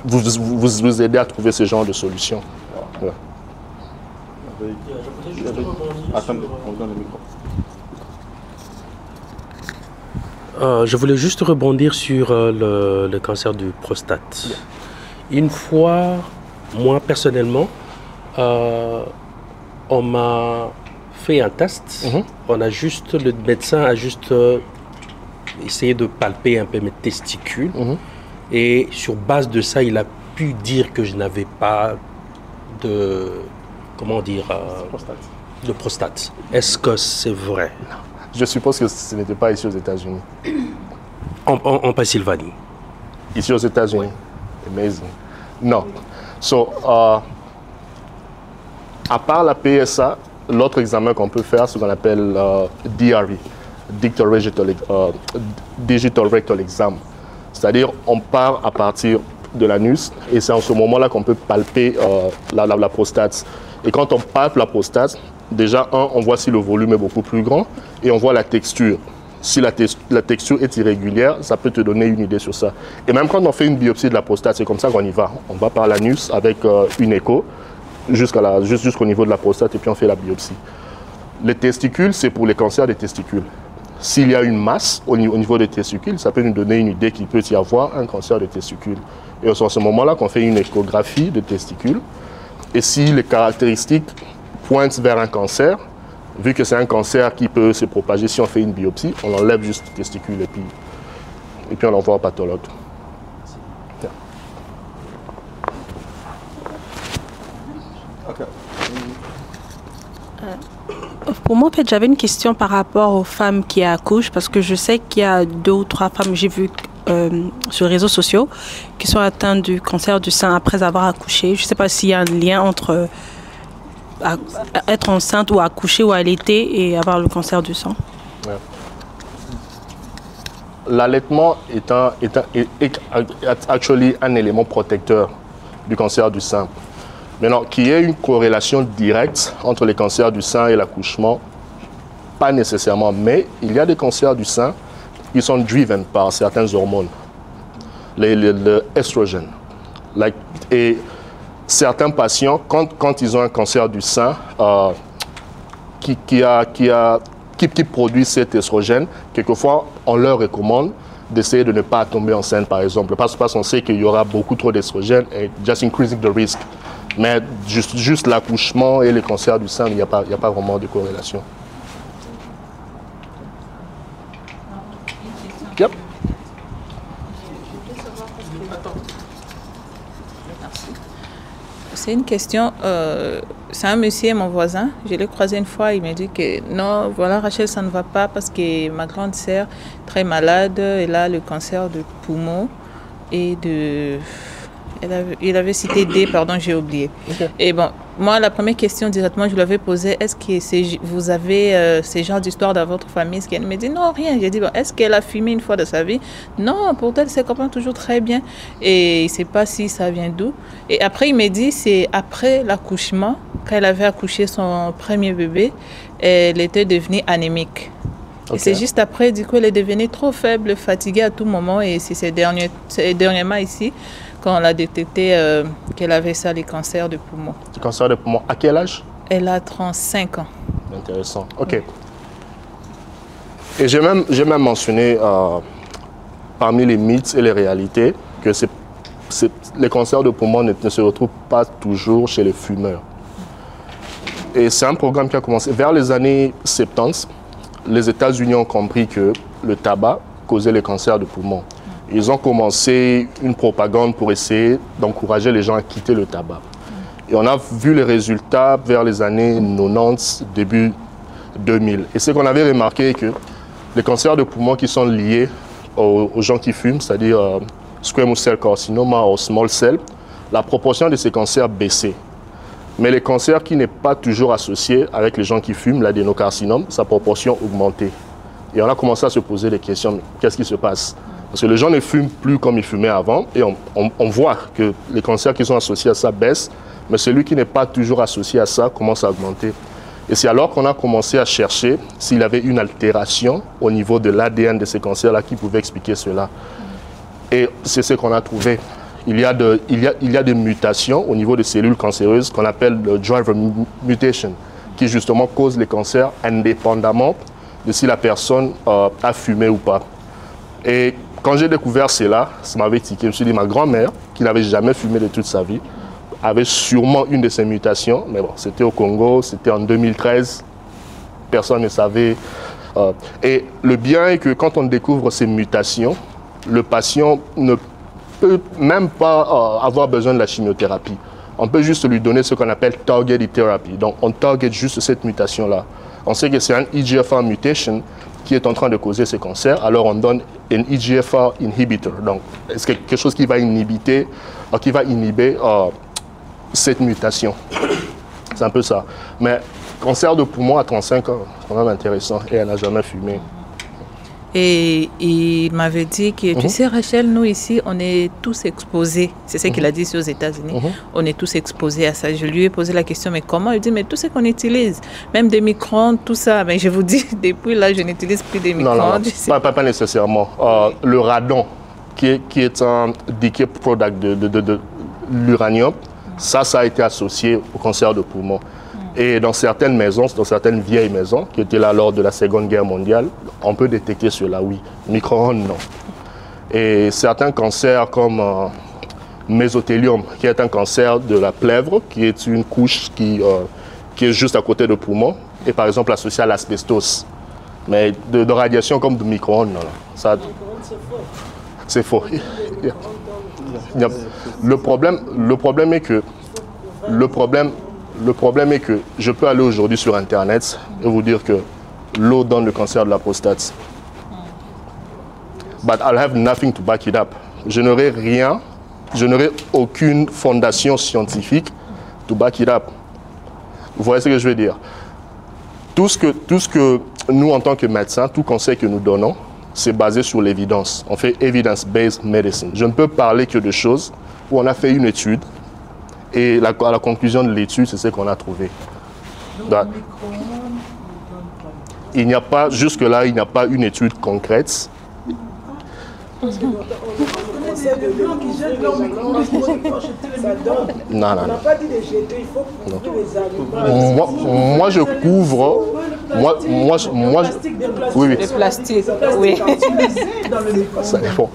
vous aider à trouver ce genre de solutions. Attendez, on donne le micro. Je voulais juste rebondir sur le cancer du prostate. Une fois, moi personnellement, on m'a fait un test. Le médecin a juste essayé de palper un peu mes testicules. Et sur base de ça, il a pu dire que je n'avais pas de, de prostate. Est-ce que c'est vrai? Je suppose que ce n'était pas ici aux États-Unis. En Pennsylvanie. Ici aux États-Unis? Amazing. Non. À part la PSA, l'autre examen qu'on peut faire, c'est ce qu'on appelle DRE, Digital Rectal Exam. C'est-à-dire, on part à partir de l'anus et c'est en ce moment-là qu'on peut palper la prostate. Et quand on palpe la prostate, déjà, on voit si le volume est beaucoup plus grand et on voit la texture. Si la texture est irrégulière, ça peut te donner une idée sur ça. Et même quand on fait une biopsie de la prostate, c'est comme ça qu'on y va. On va par l'anus avec une écho jusqu'au niveau de la prostate et puis on fait la biopsie. Les testicules, c'est pour les cancers des testicules. S'il y a une masse au niveau des testicules, ça peut nous donner une idée qu'il peut y avoir un cancer des testicules. Et c'est à ce moment-là qu'on fait une échographie des testicules. Et si les caractéristiques pointent vers un cancer, vu que c'est un cancer qui peut se propager, si on fait une biopsie, on enlève juste les testicules et puis on l'envoie au pathologue. Pour moi, en fait, j'avais une question par rapport aux femmes qui accouchent, parce que je sais qu'il y a 2 ou 3 femmes, j'ai vu sur les réseaux sociaux qui sont atteints du cancer du sein après avoir accouché. Je ne sais pas s'il y a un lien entre être enceinte ou accoucher ou allaiter et avoir le cancer du sein. Ouais. L'allaitement est actually un élément protecteur du cancer du sein. Maintenant, qu'il y ait une corrélation directe entre les cancers du sein et l'accouchement, pas nécessairement, mais il y a des cancers du sein qui sont driven par certaines hormones, l'estrogène. Et certains patients, quand ils ont un cancer du sein qui produit cet estrogène, quelquefois on leur recommande d'essayer de ne pas tomber enceinte, par exemple, parce qu'on sait qu'il y aura beaucoup trop d'estrogène et just increasing the risk. Mais juste l'accouchement et le cancer du sein, il n'y a pas vraiment de corrélation. Yep. C'est une question, c'est un monsieur, mon voisin, je l'ai croisé une fois, il m'a dit que non, voilà Rachel, ça ne va pas parce que ma grande sœur, très malade, elle a le cancer de poumon et de... Il avait cité D, pardon, j'ai oublié. Okay. Et bon, moi, la première question directement, je lui avais posée, est-ce que vous avez ces genres d'histoires dans votre famille? Elle me dit non, rien. J'ai dit, bon, est-ce qu'elle a fumé une fois de sa vie? Non, pourtant, elle se comprend toujours très bien. Et il ne sait pas si ça vient d'où. Et après, il me dit, c'est après l'accouchement, quand elle avait accouché son premier bébé, elle était devenue anémique. Okay. Et c'est juste après, du coup, elle est devenue trop faible, fatiguée à tout moment. Et c'est dernièrement ici qu'on l'a détecté qu'elle avait ça, les cancers de poumon. Le cancer de poumon, à quel âge? Elle a 35 ans. Intéressant, ok. Et j'ai même mentionné parmi les mythes et les réalités que les cancers de poumon ne se retrouvent pas toujours chez les fumeurs. Et c'est un programme qui a commencé vers les années 70. Les États-Unis ont compris que le tabac causait les cancers de poumon. Ils ont commencé une propagande pour essayer d'encourager les gens à quitter le tabac. Et on a vu les résultats vers les années 90, début 2000. Et c'est qu'on avait remarqué que les cancers de poumon qui sont liés aux gens qui fument, c'est-à-dire squamous cell carcinoma ou small cell, la proportion de ces cancers baissait. Mais les cancers qui n'est pas toujours associés avec les gens qui fument, l'adénocarcinome, sa proportion augmentait. Et on a commencé à se poser des questions, qu'est-ce qui se passe? Parce que les gens ne fument plus comme ils fumaient avant et on voit que les cancers qui sont associés à ça baissent, mais celui qui n'est pas toujours associé à ça commence à augmenter. Et c'est alors qu'on a commencé à chercher s'il y avait une altération au niveau de l'ADN de ces cancers-là qui pouvait expliquer cela. Et c'est ce qu'on a trouvé. Il y a des mutations au niveau des cellules cancéreuses qu'on appelle le driver mutation, qui justement cause les cancers indépendamment de si la personne a fumé ou pas. Et quand j'ai découvert cela, ça m'avait tiqué. Je me suis dit, ma grand-mère, qui n'avait jamais fumé de toute sa vie, avait sûrement une de ces mutations. Mais bon, c'était au Congo, c'était en 2013. Personne ne savait. Et le bien est que quand on découvre ces mutations, le patient ne peut même pas avoir besoin de la chimiothérapie. On peut juste lui donner ce qu'on appelle targeted therapy. Donc, on target juste cette mutation-là. On sait que c'est un EGFR mutation qui est en train de causer ces cancers, alors on donne un EGFR inhibitor. Donc, c'est quelque chose qui va inhiber cette mutation. C'est un peu ça. Mais cancer de poumon à 35 ans, c'est quand même intéressant. Et elle n'a jamais fumé. Et il m'avait dit que, tu sais Rachel, nous ici, on est tous exposés. C'est ce qu'il a dit ici aux États-Unis. On est tous exposés à ça. Je lui ai posé la question, mais comment? Il dit, mais tout ce qu'on utilise, même des micro-ondes, tout ça. Mais je vous dis, depuis là, je n'utilise plus des micro-ondes. Non, pas nécessairement. Le radon, qui est un decay product de l'uranium, ça a été associé au cancer de poumon. Et dans certaines maisons, dans certaines vieilles maisons, qui étaient là lors de la Seconde Guerre mondiale, on peut détecter cela, oui. Micro-ondes, non. Et certains cancers comme mésothélium, qui est un cancer de la plèvre, qui est une couche qui est juste à côté du poumon, et par exemple associé à l'asbestose. Mais de radiation comme de micro-ondes, non. Ça, c'est faux. Le problème est que je peux aller aujourd'hui sur Internet et vous dire que l'eau donne le cancer de la prostate. but I'll have nothing to back it up. Je n'aurai rien, je n'aurai aucune fondation scientifique to back it up. Vous voyez ce que je veux dire? Tout ce que nous, en tant que médecins, tout conseil que nous donnons, c'est basé sur l'évidence. On fait evidence-based medicine. Je ne peux parler que de choses où on a fait une étude et à la conclusion de l'étude, c'est ce qu'on a trouvé. Donc, il n'y a pas, jusque-là, il n'y a pas une étude concrète. Non. Moi, je couvre. Oui. Le plastique, oui.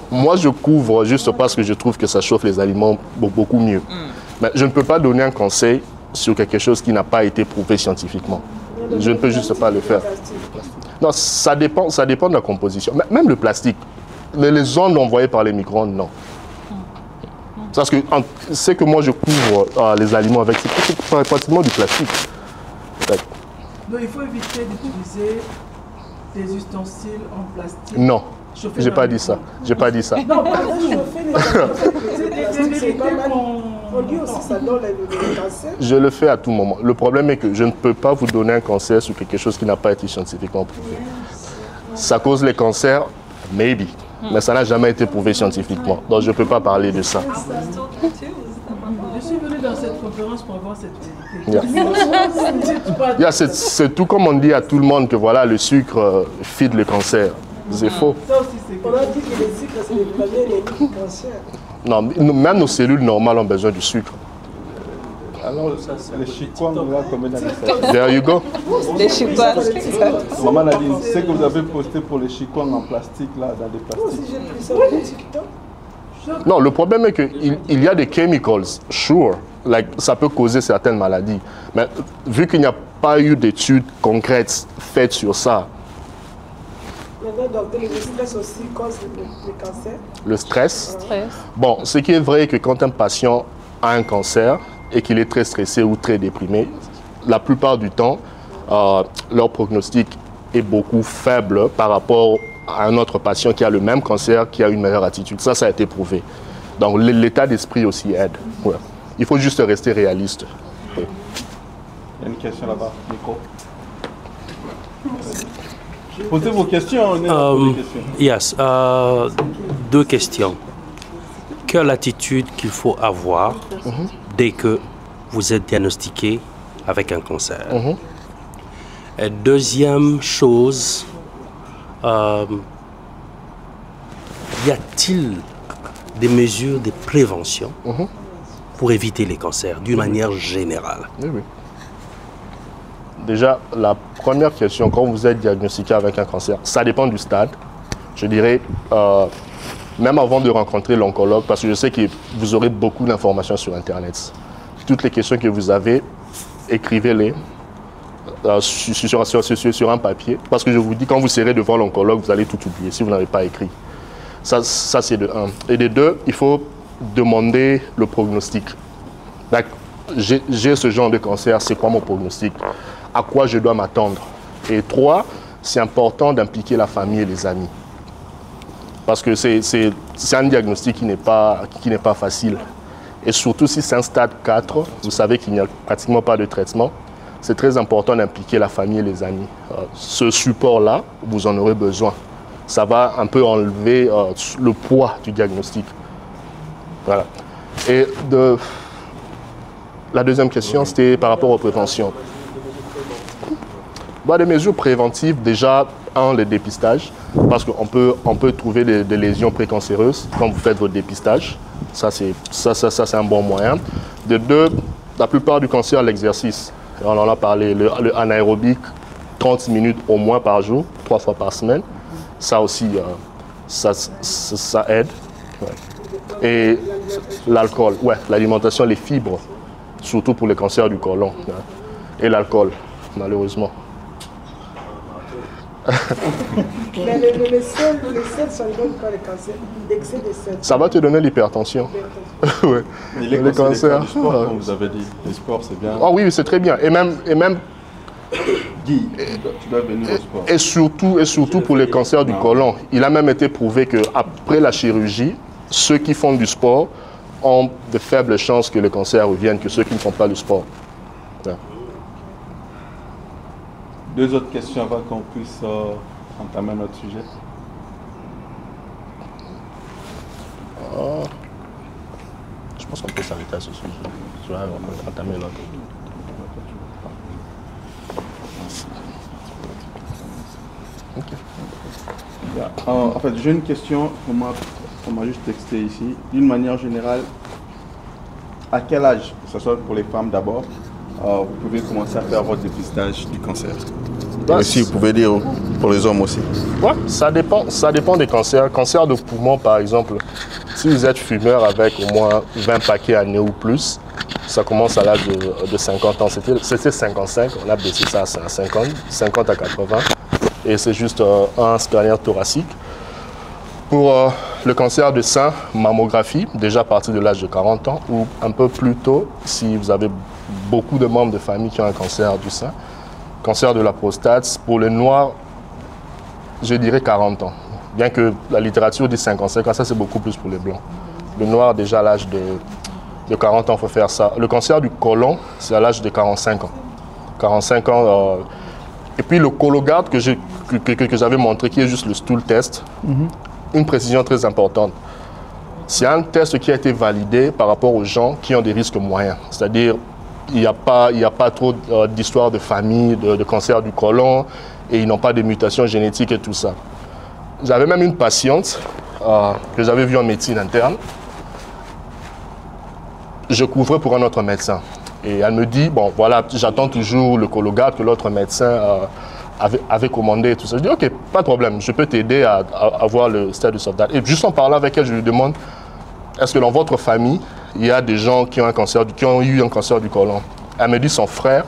Moi, je couvre juste parce que je trouve que ça chauffe les aliments beaucoup mieux. Mais je ne peux pas donner un conseil sur quelque chose qui n'a pas été prouvé scientifiquement. Je ne peux juste pas le faire. Non, ça dépend de la composition. Même le plastique, les ondes envoyées par les micro-ondes, non. Parce que c'est que moi je couvre les aliments avec, c'est pratiquement du plastique. Donc il faut éviter d'utiliser des ustensiles en plastique. Non, j'ai pas dit ça. J'ai pas dit ça. Non, pas c'est des vérités on dit aussi ça donne le cancer. Je le fais à tout moment. Le problème est que je ne peux pas vous donner un cancer sur quelque chose qui n'a pas été scientifiquement prouvé. Ça cause les cancers, maybe. Mais ça n'a jamais été prouvé scientifiquement. Donc je ne peux pas parler de ça. Je suis venu dans cette conférence pour avoir cette vérité. C'est tout comme on dit à tout le monde que voilà, le sucre feed le cancer. C'est faux. Ça aussi, on a dit que le sucre, c'est le premier ennemi du cancer. Non, même nos cellules normales ont besoin du sucre. Alors, les chikwang, là, combien d'années? There you go. Les chikwang. Maman a dit, c'est que vous avez posté pour les chikwang en plastique, là, dans des plastiques. Si j'ai pris ça sur TikTok. Non, le problème est qu'il y a des chemicals, sure, like, ça peut causer certaines maladies. Mais vu qu'il n'y a pas eu d'études concrètes faites sur ça. Donc, le stress aussi cause le cancer. Le stress. Bon, ce qui est vrai est que quand un patient a un cancer et qu'il est très stressé ou très déprimé, la plupart du temps, leur pronostic est beaucoup faible par rapport à un autre patient qui a le même cancer, qui a une meilleure attitude. Ça a été prouvé. Donc l'état d'esprit aussi aide. Ouais. Il faut juste rester réaliste. Oui. Il y a une question là-bas, Nico. Posez vos questions. Yes. Deux questions. Quelle attitude qu'il faut avoir dès que vous êtes diagnostiqué avec un cancer? Et deuxième chose, y a-t-il des mesures de prévention pour éviter les cancers d'une manière générale? Oui. Déjà, la première question, quand vous êtes diagnostiqué avec un cancer, ça dépend du stade. Je dirais, même avant de rencontrer l'oncologue, parce que je sais que vous aurez beaucoup d'informations sur Internet. Toutes les questions que vous avez, écrivez-les sur un papier. Parce que je vous dis, quand vous serez devant l'oncologue, vous allez tout oublier si vous n'avez pas écrit. Ça c'est de un. Et de deux, il faut demander le prognostic. J'ai ce genre de cancer, c'est quoi mon prognostic? À quoi je dois m'attendre? Et trois, c'est important d'impliquer la famille et les amis. Parce que c'est un diagnostic qui n'est pas facile. Et surtout si c'est un stade 4, vous savez qu'il n'y a pratiquement pas de traitement, c'est très important d'impliquer la famille et les amis. Ce support-là, vous en aurez besoin. Ça va un peu enlever le poids du diagnostic. Voilà. Et la deuxième question, c'était par rapport aux préventions. Des mesures préventives, déjà, le dépistage, parce qu'on peut trouver des lésions précancéreuses quand vous faites votre dépistage. Ça, c'est un bon moyen. De deux, la plupart du cancer, l'exercice. On en a parlé, le anaérobique, 30 minutes au moins par jour, 3 fois par semaine. Ça aussi, ça aide. Ouais. Et l'alcool, l'alimentation, les fibres, surtout pour les cancers du côlon. Et l'alcool, malheureusement. Mais le sel, ça ne donne pas le cancer. L'excès de sel. Ça va te donner l'hypertension. Ouais. Les cancers du sport, comme vous avez dit, le sport c'est bien. Oh oui, c'est très bien. Et même Guy, tu dois venir au sport. Et surtout pour les cancers du côlon. Il a même été prouvé qu'après la chirurgie, ceux qui font du sport ont de faibles chances que le cancer revienne que ceux qui ne font pas du sport. Ouais. Deux autres questions avant qu'on puisse entamer notre sujet. Je pense qu'on peut s'arrêter à ce sujet. Je vais entamer l'autre. Okay. En fait, j'ai une question qu'on m'a juste texté ici. D'une manière générale, à quel âge, que ce soit pour les femmes d'abord, vous pouvez commencer à faire votre dépistage du cancer? Et si vous pouvez dire pour les hommes aussi. Ouais, ça dépend des cancers. Cancer de poumon, par exemple, si vous êtes fumeur avec au moins 20 paquets années ou plus, ça commence à l'âge de 50 ans. C'était 55, on a baissé ça à 50, 50 à 80. Et c'est juste un scanner thoracique. Pour le cancer du sein, mammographie, déjà à partir de l'âge de 40 ans, ou un peu plus tôt, si vous avez beaucoup de membres de famille qui ont un cancer du sein. Cancer de la prostate, pour les noirs, je dirais 40 ans. Bien que la littérature dit 55 ans, ça c'est beaucoup plus pour les blancs. Le noir, déjà à l'âge de 40 ans, il faut faire ça. Le cancer du côlon, c'est à l'âge de 45 ans. 45 ans. Et puis le Cologuard que j'avais montré, qui est juste le stool test, une précision très importante. C'est un test qui a été validé par rapport aux gens qui ont des risques moyens. C'est-à-dire, il n'y a pas trop d'histoire de famille, de cancer du côlon, et ils n'ont pas de mutations génétiques et tout ça. J'avais même une patiente que j'avais vue en médecine interne. Je couvrais pour un autre médecin. Et elle me dit, bon voilà, j'attends toujours le Cologuard que l'autre médecin avait commandé et tout ça. Je dis, ok, pas de problème, je peux t'aider à avoir le stade de sauvegarde. Et juste en parlant avec elle, je lui demande, est-ce que dans votre famille, il y a des gens qui ont eu un cancer du côlon? Elle me dit, son frère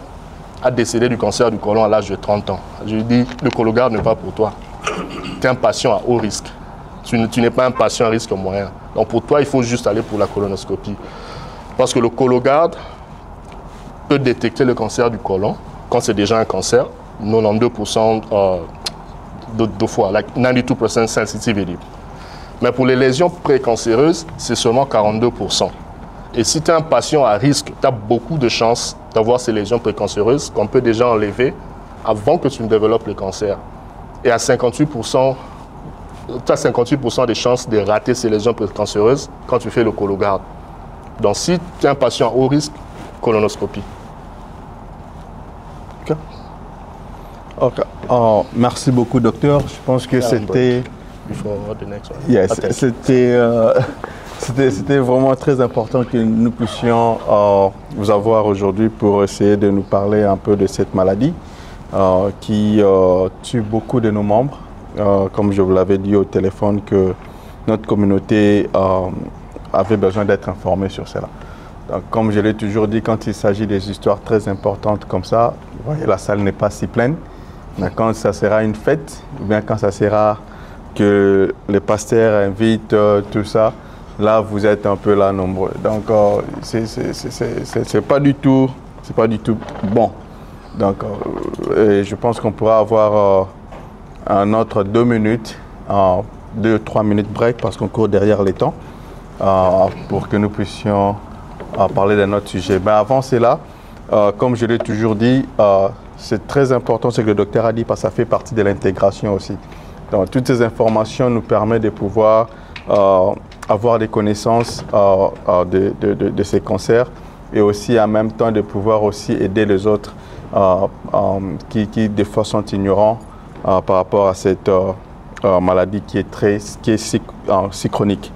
a décédé du cancer du côlon à l'âge de 30 ans. Je lui dis, le Cologuard n'est pas pour toi. Tu es un patient à haut risque. Tu n'es pas un patient à risque moyen. Donc pour toi, il faut juste aller pour la colonoscopie. Parce que le Cologuard peut détecter le cancer du côlon quand c'est déjà un cancer, 92% de fois, like 92% sensitivity. Mais pour les lésions précancéreuses, c'est seulement 42%. Et si tu es un patient à risque, tu as beaucoup de chances d'avoir ces lésions précancéreuses qu'on peut déjà enlever avant que tu ne développes le cancer. Et à 58%, tu as 58% des chances de rater ces lésions précancéreuses quand tu fais le Cologuard. Donc si tu es un patient à haut risque, colonoscopie. Okay. Merci beaucoup, docteur. Je pense que c'était... Yes, c'était vraiment très important que nous puissions vous avoir aujourd'hui pour essayer de nous parler un peu de cette maladie qui tue beaucoup de nos membres. Comme je vous l'avais dit au téléphone, que notre communauté avait besoin d'être informée sur cela. Donc, comme je l'ai toujours dit, quand il s'agit des histoires très importantes comme ça, vous voyez, la salle n'est pas si pleine. Mais quand ça sera une fête, ou bien quand ça sera que les pasteurs invitent tout ça, là vous êtes un peu là nombreux. Donc c'est pas du tout bon. Donc je pense qu'on pourra avoir un autre 2 minutes, 2-3 minutes break parce qu'on court derrière les temps pour que nous puissions parler d'un autre sujet. Mais avant cela, comme je l'ai toujours dit, c'est très important ce que le docteur a dit parce que ça fait partie de l'intégration aussi. Donc, toutes ces informations nous permettent de pouvoir avoir des connaissances de ces cancers et aussi en même temps de pouvoir aussi aider les autres qui des fois sont ignorants par rapport à cette maladie qui est si chronique.